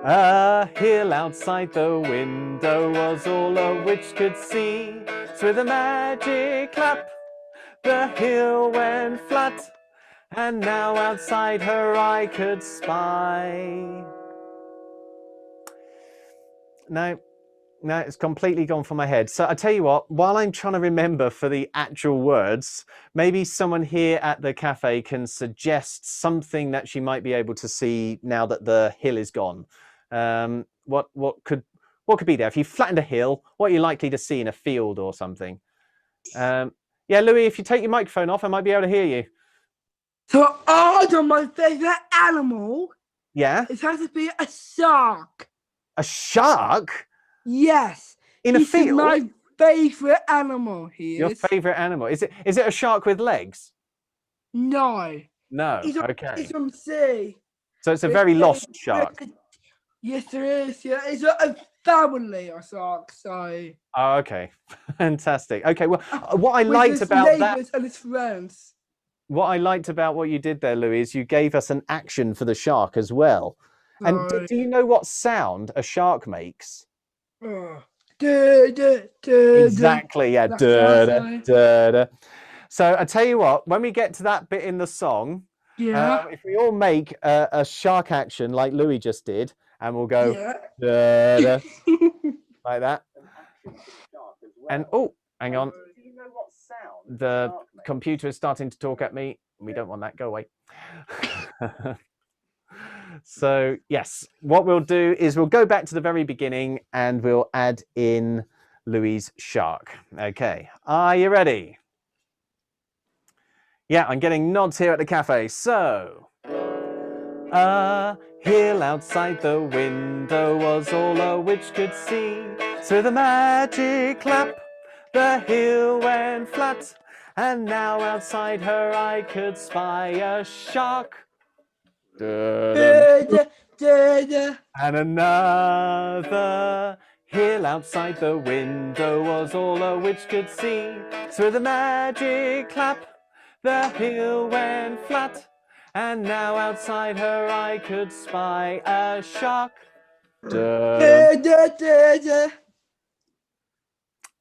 A hill outside the window was all a witch could see. So with a magic clap, the hill went flat. And now outside her eye could spy. No, it's completely gone from my head. So I tell you what, while I'm trying to remember for the actual words, maybe someone here at the cafe can suggest something that she might be able to see now that the hill is gone. What could be there? If you flattened a hill, what are you likely to see in a field or something? Yeah, Louis, if you take your microphone off, I might be able to hear you. So I know my favorite animal. Yeah? It has to be a shark. A shark? Yes. In a field? He's my favorite animal. Your favorite animal? Is it a shark with legs? No. No. Okay. It's from sea. So it's a very lost shark. Yes, there is. Yeah, it's a family of sharks. So. Oh, okay. Fantastic. Okay. Well, what I liked about that and his friends. What I liked about what you did there, Louis, is you gave us an action for the shark as well. And do you know what sound a shark makes? Exactly, yeah. So I tell you what, when we get to that bit in the song, if we all make a shark action like Louis just did, and we'll go like that. And oh, hang on. The computer is starting to talk at me. We don't want that. Go away. So yes, what we'll do is we'll go back to the very beginning and we'll add in Louis' shark. Okay, are you ready? Yeah, I'm getting nods here at the cafe. So, a hill outside the window was all a witch could see. So with a magic clap, the hill went flat. And now outside her eye could spy a shark. And another hill outside the window was all a witch could see. So with a magic clap, the hill went flat. And now outside her eye could spy a shark.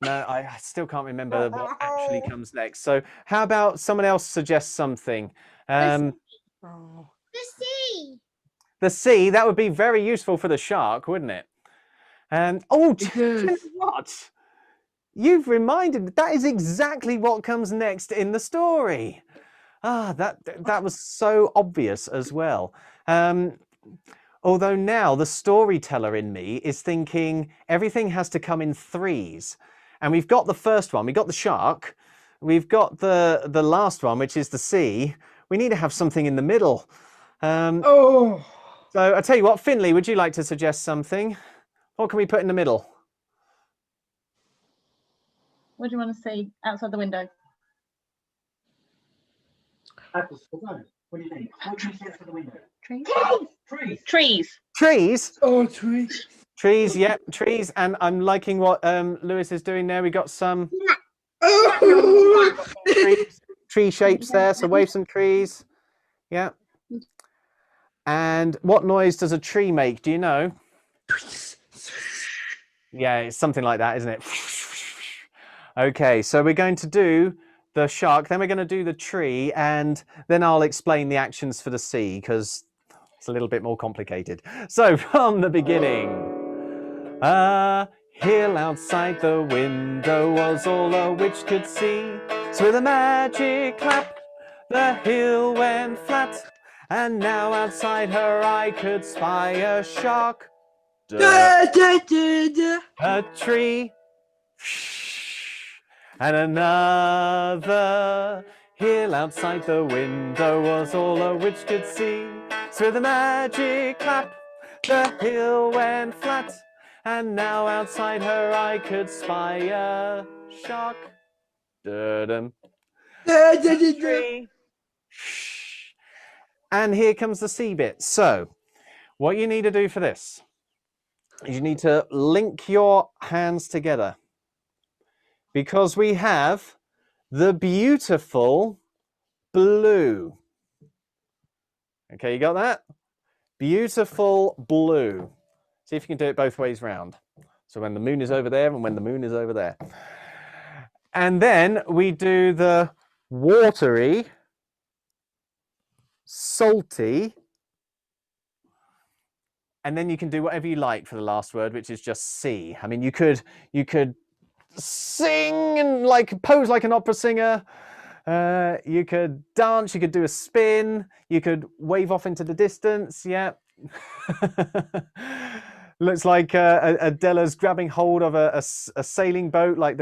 No, I still can't remember what actually comes next. So how about someone else suggest something? The sea. The sea, that would be very useful for the shark, wouldn't it? And oh, do you know what? You've reminded me, that is exactly what comes next in the story. Ah, that was so obvious as well. Although now the storyteller in me is thinking everything has to come in threes. And we've got the first one, we've got the shark, we've got the last one, which is the sea. We need to have something in the middle. So I tell you what, Finley, would you like to suggest something? What can we put in the middle? What do you want to see outside the window? What do you think? What do you see for the window? Trees. Trees. Trees. Oh, trees. Trees. Yep. Trees. And I'm liking what Lewis is doing there. We got some Oh. trees, tree shapes there. So wave some trees. Yeah. And what noise does a tree make? Do you know? Yeah, it's something like that, isn't it? Okay, so we're going to do the shark, then we're going to do the tree, and then I'll explain the actions for the sea because it's a little bit more complicated. So from the beginning, a hill outside the window was all a witch could see. So with a magic clap, the hill went flat, and now outside her eye could spy a shark. A tree, and another hill outside the window was all a witch could see. So with a magic clap, the hill went flat, and now outside her eye could spy a shark. Da-dum. Tree. And here comes the sea bit. So what you need to do for this is you need to link your hands together, because we have the beautiful blue. Okay, you got that? Beautiful blue. See if you can do it both ways round. So when the moon is over there and when the moon is over there. And then we do the watery, salty, and then you can do whatever you like for the last word, which is just sea. I mean, you could sing and like pose like an opera singer. You could dance, you could do a spin, you could wave off into the distance. Yeah. Looks like Adela's grabbing hold of a sailing boat, like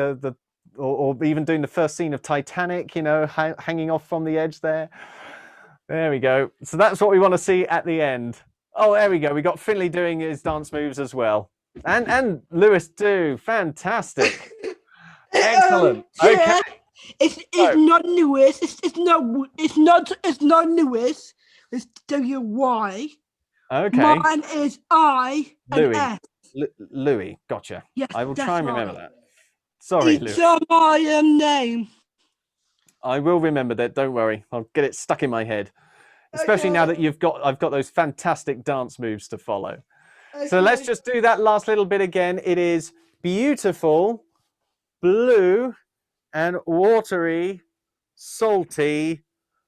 or even doing the first scene of Titanic, you know, hanging off from the edge there. There we go. So that's what we want to see at the end. Oh, there we go. We got Finley doing his dance moves as well. And Lewis too. Fantastic. Excellent. Okay. It's not Lewis. It's not Lewis. It's W-Y. Okay. Mine is I and Louis. S. Louis. Gotcha. Yes, I will that's try and remember right. that. Sorry, It's Louis. my name. I will remember that. Don't worry. I'll get it stuck in my head. Especially now that I've got those fantastic dance moves to follow. Okay. So let's just do that last little bit again. It is beautiful, blue, and watery, salty,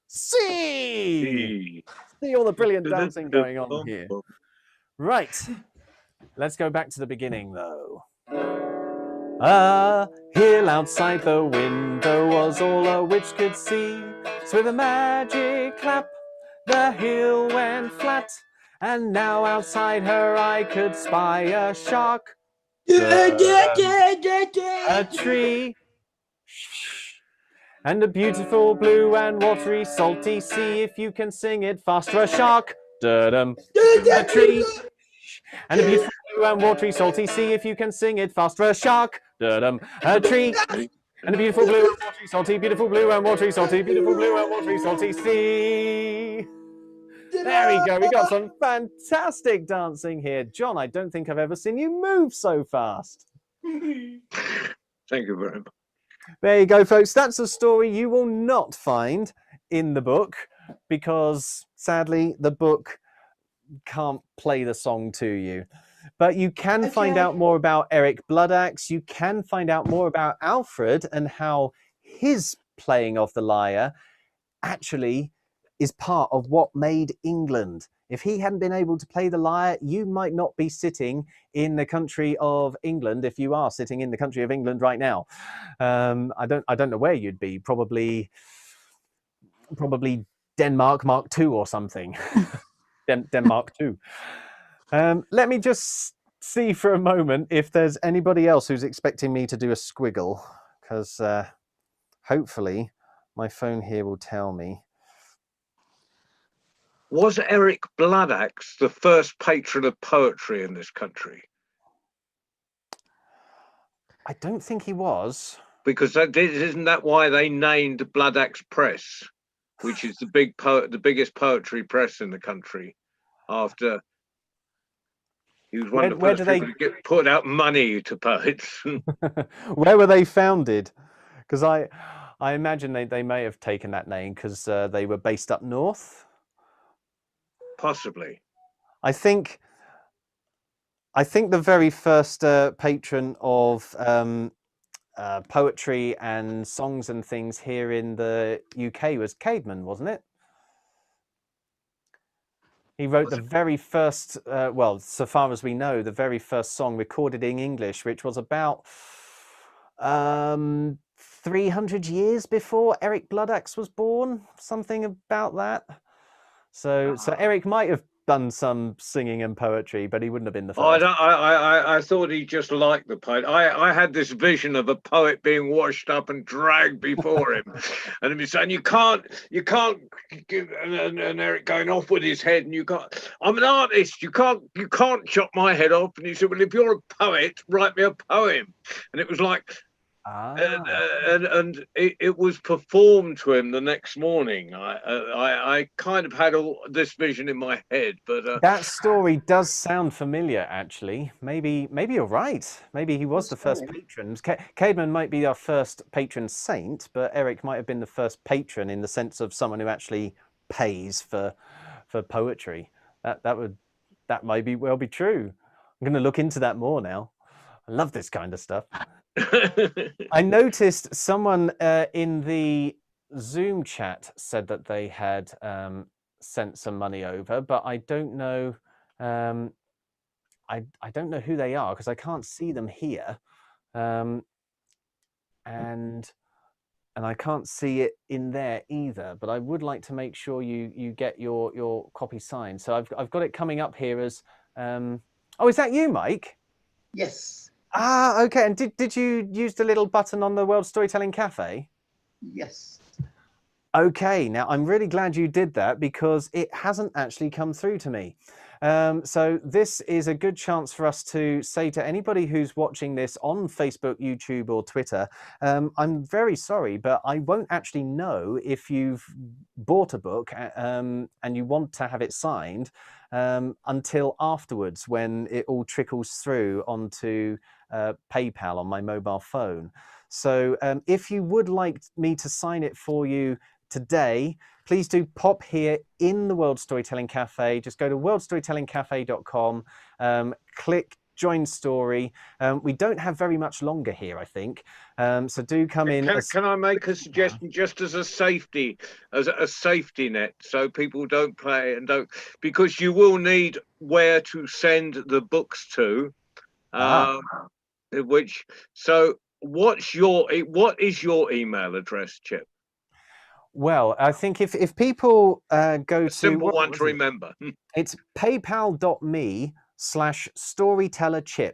sea. See all the brilliant dancing going on here. Right. Let's go back to the beginning, though. A hill outside the window was all a witch could see. So with a magic clap, the hill went flat, and now outside her eye could spy a shark. A tree. And a beautiful blue and watery salty sea. If you can sing it faster, a shark. A tree. And a beautiful blue and watery salty sea. If you can sing it faster, a shark. A tree. And a beautiful blue and watery salty, beautiful blue and watery salty, beautiful blue and watery salty sea. There we go. We got some fantastic dancing here. John, I don't think I've ever seen you move so fast. Thank you very much. There you go, folks. That's a story you will not find in the book because, sadly, the book can't play the song to you. But you can find out more about Eric Bloodaxe. You can find out more about Alfred and how his playing of the lyre actually is part of what made England. If he hadn't been able to play the lyre, you might not be sitting in the country of England. If you are sitting in the country of England right now, I don't know where you'd be. Probably Denmark Mark II or something. Denmark II. Let me just see for a moment if there's anybody else who's expecting me to do a squiggle, because hopefully my phone here will tell me. Was Eric Bloodaxe the first patron of poetry in this country? I don't think he was. Because isn't that why they named Bloodaxe Press? which is the biggest poetry press in the country. After he was one of the Where first do people to put out money to poets. Where were they founded? Because I imagine they may have taken that name because they were based up north. Possibly. I think the very first patron of poetry and songs and things here in the UK was Caedmon, wasn't it? He wrote the very first, well, so far as we know, the very first song recorded in English, which was about 300 years before Eric Bloodaxe was born, something about that. So Eric might have done some singing and poetry, but he wouldn't have been the first. I thought he just liked the poet. I had this vision of a poet being washed up and dragged before him, and he'd be saying, "You can't," and Eric going off with his head, and I'm an artist. You can't chop my head off. And he said, "Well, if you're a poet, write me a poem." And it was like. And it was performed to him the next morning. I kind of had all this vision in my head, but that story does sound familiar. Actually, maybe you're right. Maybe he was the first patron. Caedmon might be our first patron saint, but Eric might have been the first patron in the sense of someone who actually pays for poetry. That might well be true. I'm going to look into that more now. I love this kind of stuff. I noticed someone in the Zoom chat said that they had sent some money over, but I don't know. I don't know who they are because I can't see them here, and I can't see it in there either. But I would like to make sure you get your copy signed. So I've got it coming up here as. Oh, is that you, Mike? Yes. Ah, okay. And did you use the little button on the World Storytelling Cafe? Yes. Okay, now I'm really glad you did that because it hasn't actually come through to me. So this is a good chance for us to say to anybody who's watching this on Facebook, YouTube, or Twitter, I'm very sorry, but I won't actually know if you've bought a book and you want to have it signed until afterwards when it all trickles through onto PayPal on my mobile phone. So if you would like me to sign it for you today, please do pop here in the World Storytelling Cafe. Just go to worldstorytellingcafe.com, click join story. We don't have very much longer here, I think. So do come in. Can I make a suggestion just as a safety net so people don't play and don't, because you will need where to send the books to. What is your email address, Chip? Well, I think if people go to simple one to remember, it's paypal.me/storytellerchip.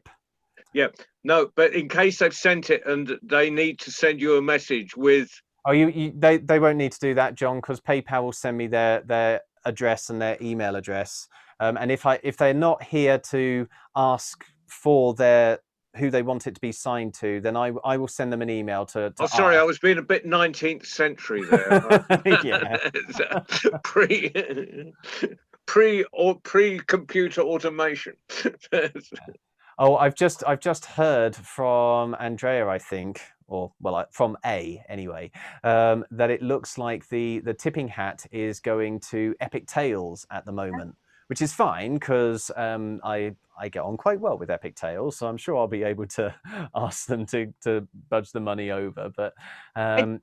Yeah, no, but in case they've sent it and they need to send you a message with. Oh, they won't need to do that, John, because PayPal will send me their address and their email address. And if they're not here to ask for who they want it to be signed to, then I will send them an email to Oh, sorry, I was being a bit 19th century there. Yeah. pre-computer automation. Oh, I've just heard from Andrea, I think, or from A anyway, that it looks like the tipping hat is going to Epic Tales at the moment, which is fine because I get on quite well with Epic Tales, so I'm sure I'll be able to ask them to budge the money over. But if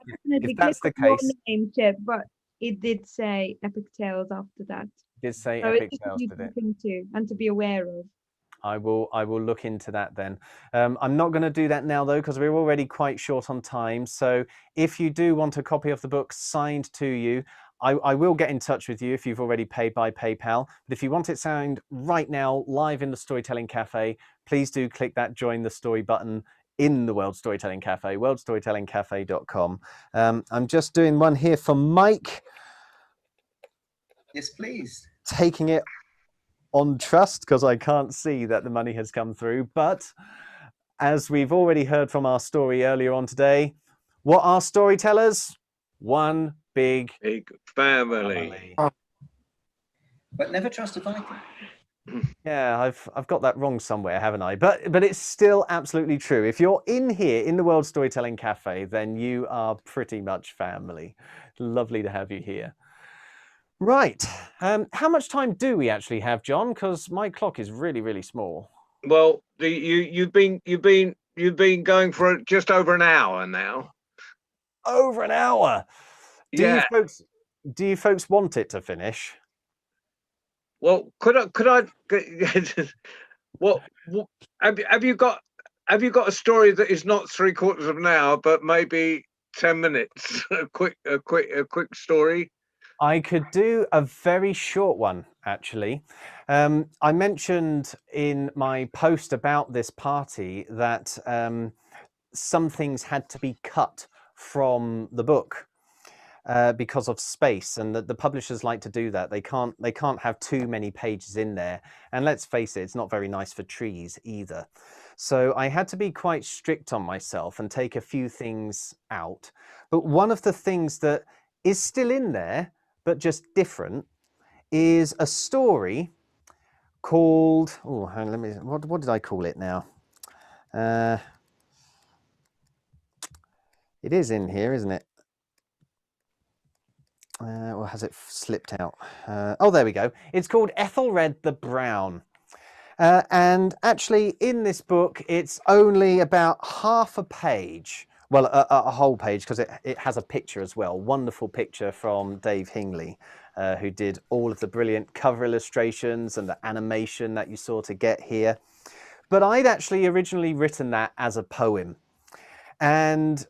that's the case, name, Chip, but it did say Epic Tales after that. Did say so Epic Tales, did it? And to be aware of. I will look into that then. I'm not going to do that now though because we're already quite short on time. So if you do want a copy of the book signed to you, I will get in touch with you if you've already paid by PayPal. But if you want it signed right now, live in the Storytelling Cafe, please do click that Join the Story button in the World Storytelling Cafe, worldstorytellingcafe.com. I'm just doing one here for Mike. Yes, please. Taking it on trust because I can't see that the money has come through. But as we've already heard from our story earlier on today, what are storytellers? One, big family. But never trust a Viking. Yeah, I've got that wrong somewhere, haven't I? But it's still absolutely true. If you're in here in the World Storytelling Cafe, then you are pretty much family. Lovely to have you here. Right. How much time do we actually have, John? Because my clock is really, really small. Well, you've been going for just over an hour now. Over an hour. Do you folks want it to finish? Well, could I what have you got a story that is not 3/4 of an hour, but maybe 10 minutes? A quick story. I could do a very short one, actually. I mentioned in my post about this party that some things had to be cut from the book because of space, and the publishers like to do that. They can't have too many pages in there, and let's face it, it's not very nice for trees either. So I had to be quite strict on myself and take a few things out. But one of the things that is still in there, but just different, is a story called, what did I call it now? It is in here, isn't it? Or has it slipped out? Oh, there we go. It's called Ethelred the Brown. And actually, in this book, it's only about half a page. Well, a whole page, because it has a picture as well. Wonderful picture from Dave Hingley, who did all of the brilliant cover illustrations and the animation that you saw to get here. But I'd actually originally written that as a poem. And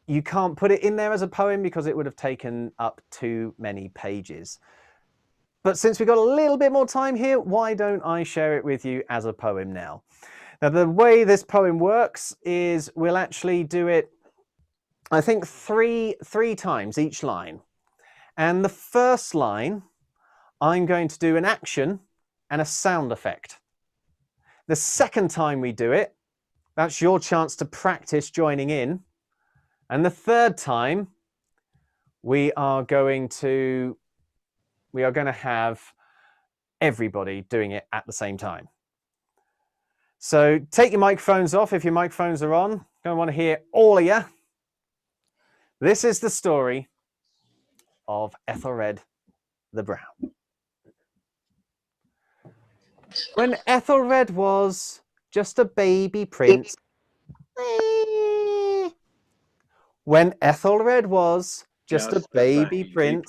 you can't put it in there as a poem because it would have taken up too many pages. But since we've got a little bit more time here, why don't I share it with you as a poem now? Now, the way this poem works is we'll actually do it, I think, three times each line. And the first line, I'm going to do an action and a sound effect. The second time we do it, that's your chance to practice joining in. And the third time, we are going to have everybody doing it at the same time. So take your microphones off if your microphones are on. I want to hear all of you. This is the story of Ethelred the Brown. When Ethelred was just a baby prince. When Ethelred was just a baby prince.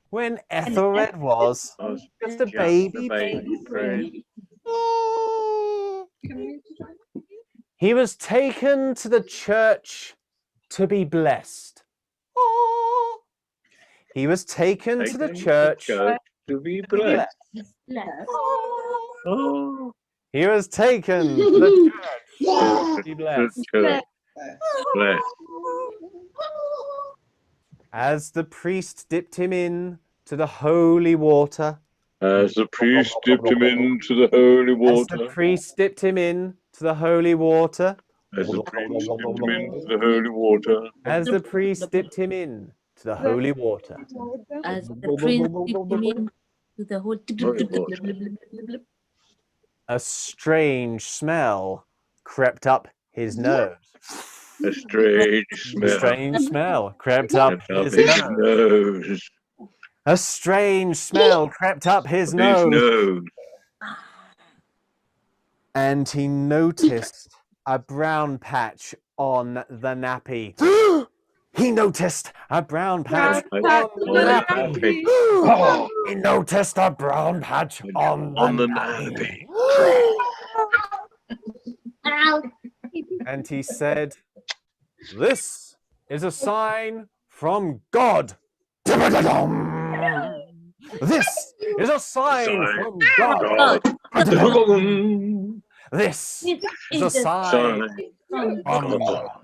When Ethelred was just a baby prince. He was taken to the church to be blessed. He was taken to the church to be blessed. He was taken to the church to be blessed. As the priest dipped him in to the holy water. As the priest dipped him into the holy water. As the priest dipped him in to the holy water. As the priest dipped him into the holy water. As the priest dipped him in to the holy water. As the priest dipped him in to the holy. A strange smell crept up his nose. A strange smell crept up his nose. A strange smell crept up his nose. And he noticed a brown patch on the nappy. He noticed a brown patch on the nappy. He noticed a brown patch on the nappy. And he said, "This is a sign from God." This is a sign from God. This is a sign from God.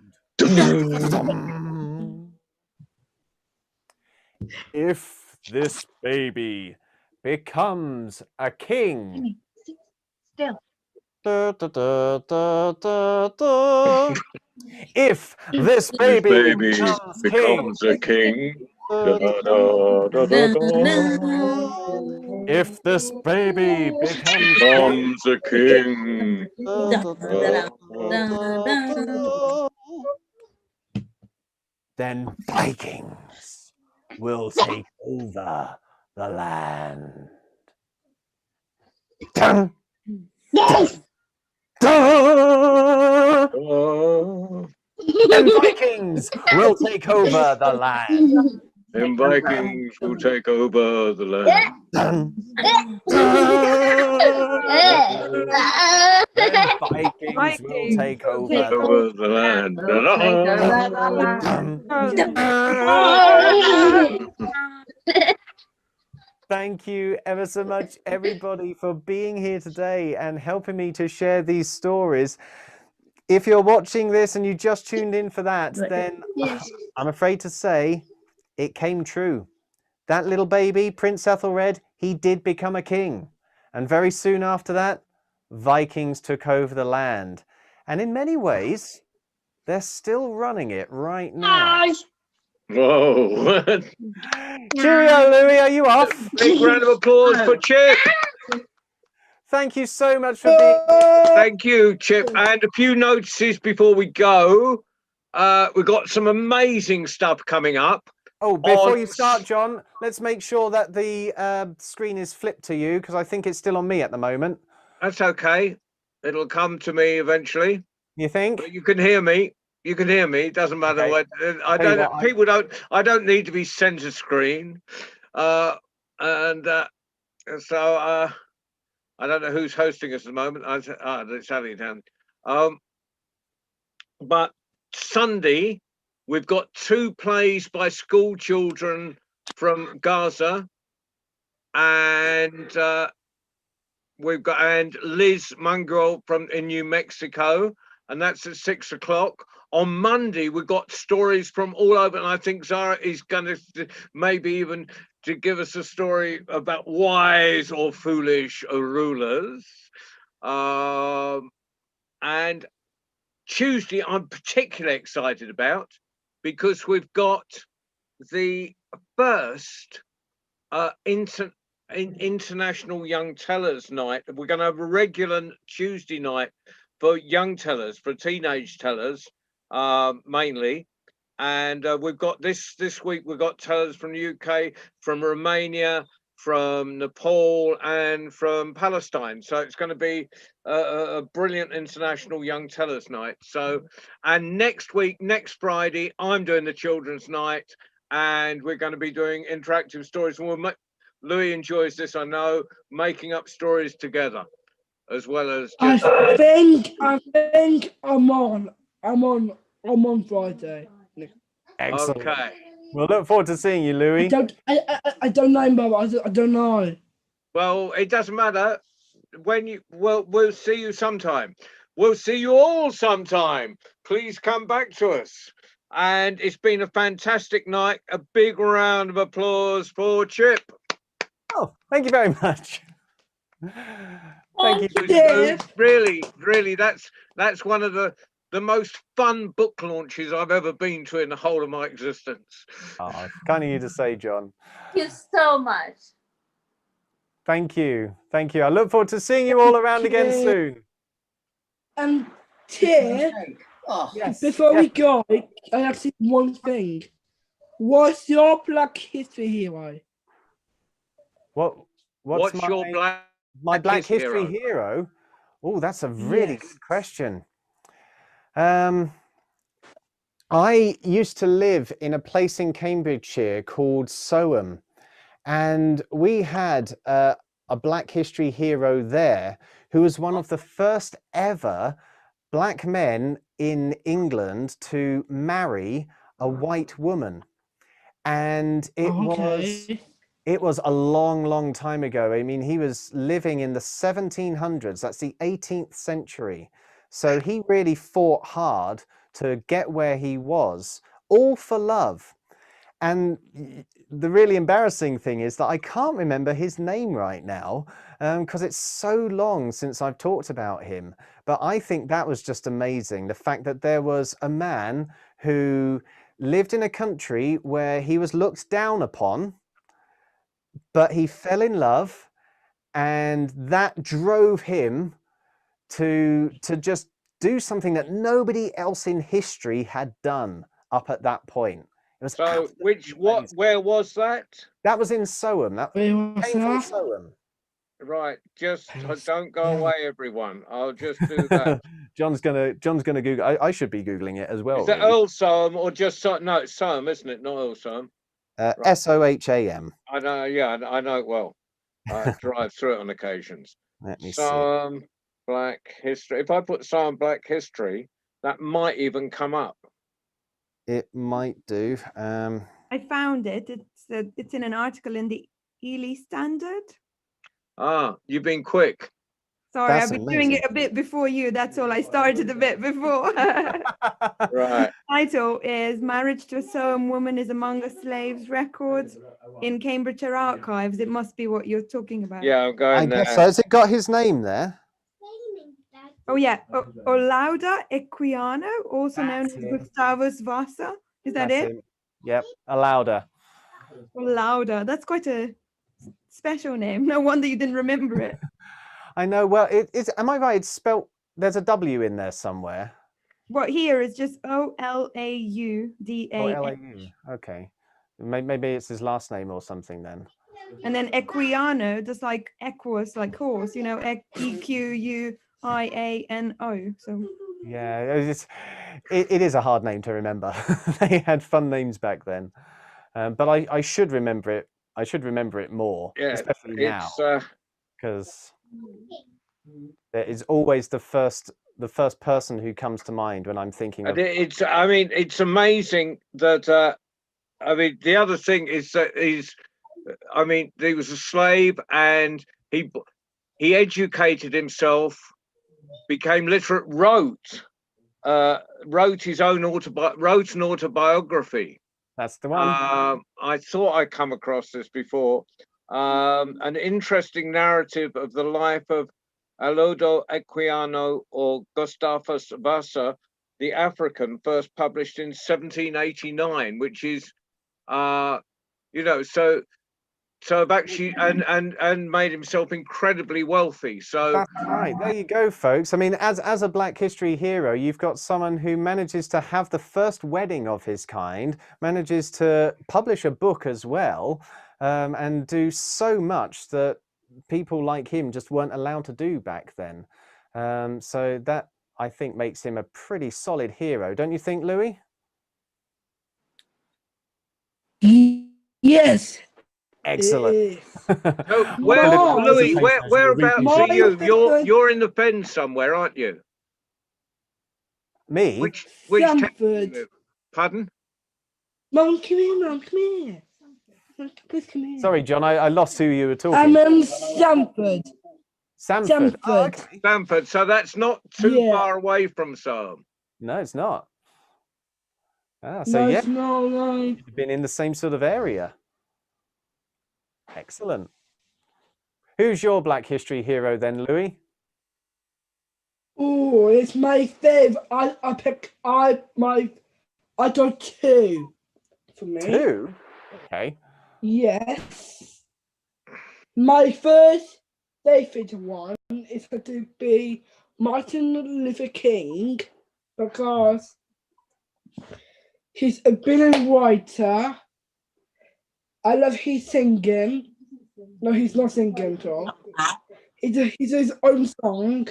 If this baby becomes a king, Still. Da, da, da, da, da, da. If this This baby baby becomes king, becomes a king. da, Da, da, da, da, da, da. da. If this baby becomes king, Becomes a king. da, da, da, da, da, da, then Vikings will take over the land. Dun, dun, dun. Oh, Then Vikings will take over the land. and Vikings will take over the land. Dun, dun. Then Vikings will Vikings take will over Take take the over the land. Da, take over da. the Dun, land. dun. Thank you ever so much, everybody, for being here today and helping me to share these stories. If you're watching this and you just tuned in for that, then I'm afraid to say it came true. That little baby, Prince Ethelred, he did become a king. And very soon after that, Vikings took over the land. And in many ways, they're still running it right now. Whoa. Cheerio, Louis, are you off? Big round of applause for Chip. Thank you so much for being here. Thank you, Chip. And a few notices before we go. We've got some amazing stuff coming up. Oh, before you start, John, let's make sure that the screen is flipped to you, because I think it's still on me at the moment. That's okay. It'll come to me eventually. You think? But you can hear me. You can hear me. It doesn't matter Okay. what. I Tell you don't. what, People don't. I don't need to be center screen. So I don't know who's hosting us at the moment. It's Allentown. But Sunday, we've got 2 plays by school children from Gaza, and we've got Liz Mungrel from in New Mexico, and that's at 6 o'clock. On Monday, we've got stories from all over, and I think Zara is going to maybe even to give us a story about wise or foolish rulers. And Tuesday, I'm particularly excited about because we've got the first International Young Tellers Night. We're going to have a regular Tuesday night for young tellers, for teenage tellers, mainly. And we've got this week, we've got tellers from the UK, from Romania, from Nepal, and from Palestine. So it's going to be a brilliant International Young Tellers Night. So, and next week, next Friday, I'm doing the Children's Night, and we're going to be doing interactive stories. Louis enjoys this, I know, making up stories together, as well as just... I think I'm on Friday. Excellent. Okay. We'll look forward to seeing you, Louis. I don't know, Mum. I don't know. Well, it doesn't matter. We'll see you sometime. We'll see you all sometime. Please come back to us. And it's been a fantastic night. A big round of applause for Chip. Oh, thank you very much. Thank you. Yeah. Really, that's one of the most fun book launches I've ever been to in the whole of my existence. Oh, kind of you to say, John. Thank you so much. Thank you. Thank you. I look forward to seeing you all around again soon. Tia, Yes. before we go, I actually one thing. What's your Black History hero? What's your Black History hero? Oh, that's a really good question. I used to live in a place in Cambridgeshire called Soham, and we had a Black History hero there who was one of the first ever Black men in England to marry a white woman. And it was a long time ago. I mean, he was living in the 1700s. That's the 18th century. So he really fought hard to get where he was, all for love. And the really embarrassing thing is that I can't remember his name right now because it's so long since I've talked about him. But I think that was just amazing. The fact that there was a man who lived in a country where he was looked down upon, but he fell in love, and that drove him to just do something that nobody else in history had done up at that point. It was So, where was that? That was in Soham. That came from Soham. Right, just don't go away, everyone. I'll just do that. John's gonna Google. I should be googling it as well. Is that really. Earl Soham or just no? It's Soham, isn't it? Not Earl Soham. Right. Soham. I know. Yeah, I know it well. I drive through it on occasions. Let me see. Black history. If I put Soham Black history, that might even come up. It might do. I found it. It's in an article in the Ely Standard. Ah, you've been quick. Sorry, I've been doing it a bit before you. That's all. I started a bit before. Right. Title is Marriage to a Soham Woman is Among a Slave's Records in Cambridgeshire Archives. It must be what you're talking about. Yeah, I'm going there. So has it got his name there? Oh yeah, Olaudah Equiano, also known as Gustavus Vasa. Is that it? Yep, Olaudah. Olaudah. That's quite a special name. No wonder you didn't remember it. I know. Well, it is. Am I right? It's spelt. There's a W in there somewhere. What here is just Olaudah. Oh, L-A-U. Okay. Maybe it's his last name or something then. And then Equiano, just like equus, like horse. You know, Equiano. So yeah, it is a hard name to remember. They had fun names back then, but I should remember it. I should remember it more, especially now, because there is always the first person who comes to mind when I'm thinking of. I mean, it's amazing that. I mean, the other thing is that I mean, he was a slave and he educated himself, became literate, wrote his own wrote an autobiography. That's the one. I thought I'd come across this before. An interesting narrative of the life of Olaudah Equiano, or Gustavus Vasa, the African, first published in 1789, which is, you know, so actually, and made himself incredibly wealthy. So that's right. There you go, folks. I mean, as a Black History hero, you've got someone who manages to have the first wedding of his kind, manages to publish a book as well, and do so much that people like him just weren't allowed to do back then. So that, I think, makes him a pretty solid hero, don't you think, Louis? Yes. Excellent. So Louis, whereabouts are you? You're in the Fens somewhere, aren't you? Me? Which Stamford. Pardon? Mum, come here, Mum, come here. Please come here. Sorry, John, I lost who you were talking. I'm in Stamford. Stamford. Oh, okay. Stamford. So that's not too far away from Soham. No, it's not. So yeah, you've been in the same sort of area. Excellent. Who's your Black History hero then, Louis? Oh, it's my favourite. I got two for me. Two? Okay. Yes. My first favourite one is going to be Martin Luther King, because he's a brilliant writer. I love his singing. No, he's not singing at all. He does his own song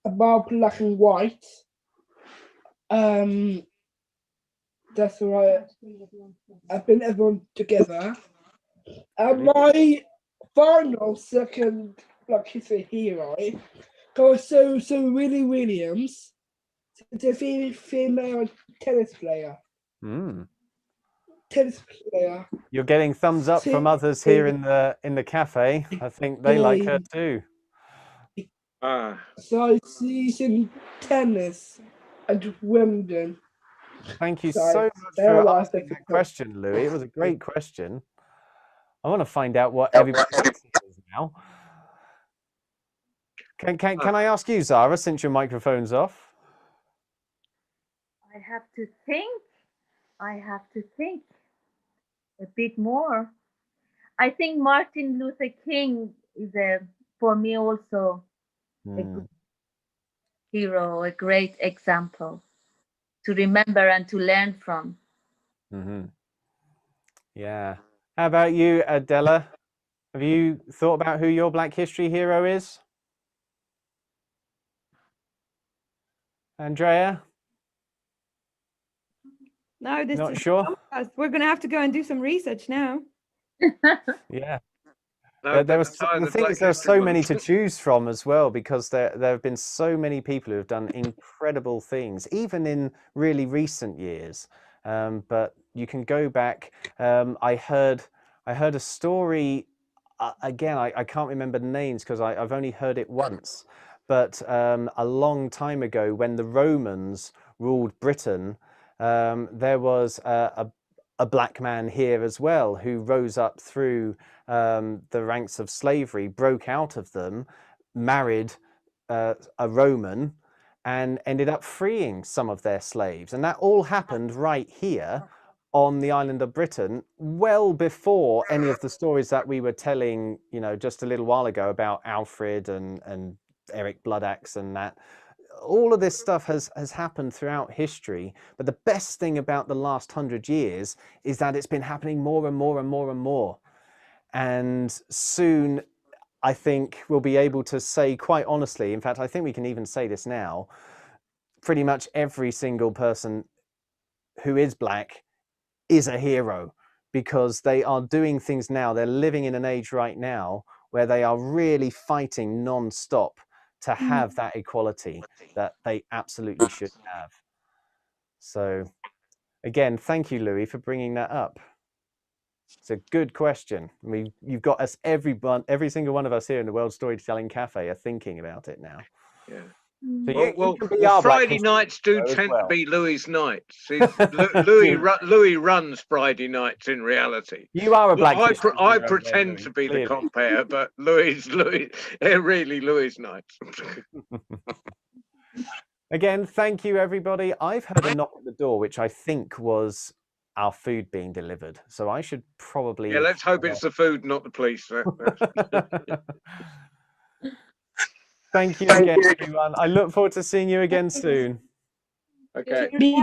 about black and white. That's right. I've been everyone together. And my final second Black History hero goes to Willie Williams, the female tennis player. Tennis player. You're getting thumbs up from others here in the cafe. I think they like her too. So she's in tennis at Wimbledon. Thank you so much for asking that question, Louis. It was a great question. I want to find out what everybody else is now. Can I ask you, Zara, since your microphone's off? I have to think. I have to think a bit more. I think Martin Luther King is for me also a good hero, a great example to remember and to learn from. Yeah. How about you, Adela? Have you thought about who your Black History hero is? Andrea? No, this Not is sure. we're going to have to go and do some research now. Yeah. No, There but the thing is, there are so many to choose from as well, because there have been so many people who have done incredible things, even in really recent years. But you can go back. I heard a story. Again, I can't remember the names because I've only heard it once. But a long time ago, when the Romans ruled Britain, there was a black man here as well who rose up through the ranks of slavery, broke out of them, married a Roman, and ended up freeing some of their slaves. And that all happened right here on the island of Britain, well before any of the stories that we were telling, you know, just a little while ago about Alfred and Eric Bloodaxe and that. All of this stuff has happened throughout history, but the best thing about the last 100 years is that it's been happening more and more and more and more. And soon, I think we'll be able to say quite honestly, in fact, I think we can even say this now, pretty much every single person who is black is a hero, because they are doing things now. They're living in an age right now where they are really fighting non-stop to have that equality that they absolutely should have. So again, thank you, Louis, for bringing that up. It's a good question. I mean, you've got us, every single one of us here in the World Storytelling Cafe are thinking about it now. Yeah. So Well, you can be our Friday Black nights do History tend as to well. be Louis' nights. Louis runs Friday nights in reality. You are a Black History I hero there, pretend Louis, to be clearly. the compere, but they're really Louis' nights. Again, thank you, everybody. I've heard a knock at the door, which I think was our food being delivered. So I should probably... Yeah, let's hope it's the food, not the police. Thank you again, everyone. I look forward to seeing you again soon. Okay. Me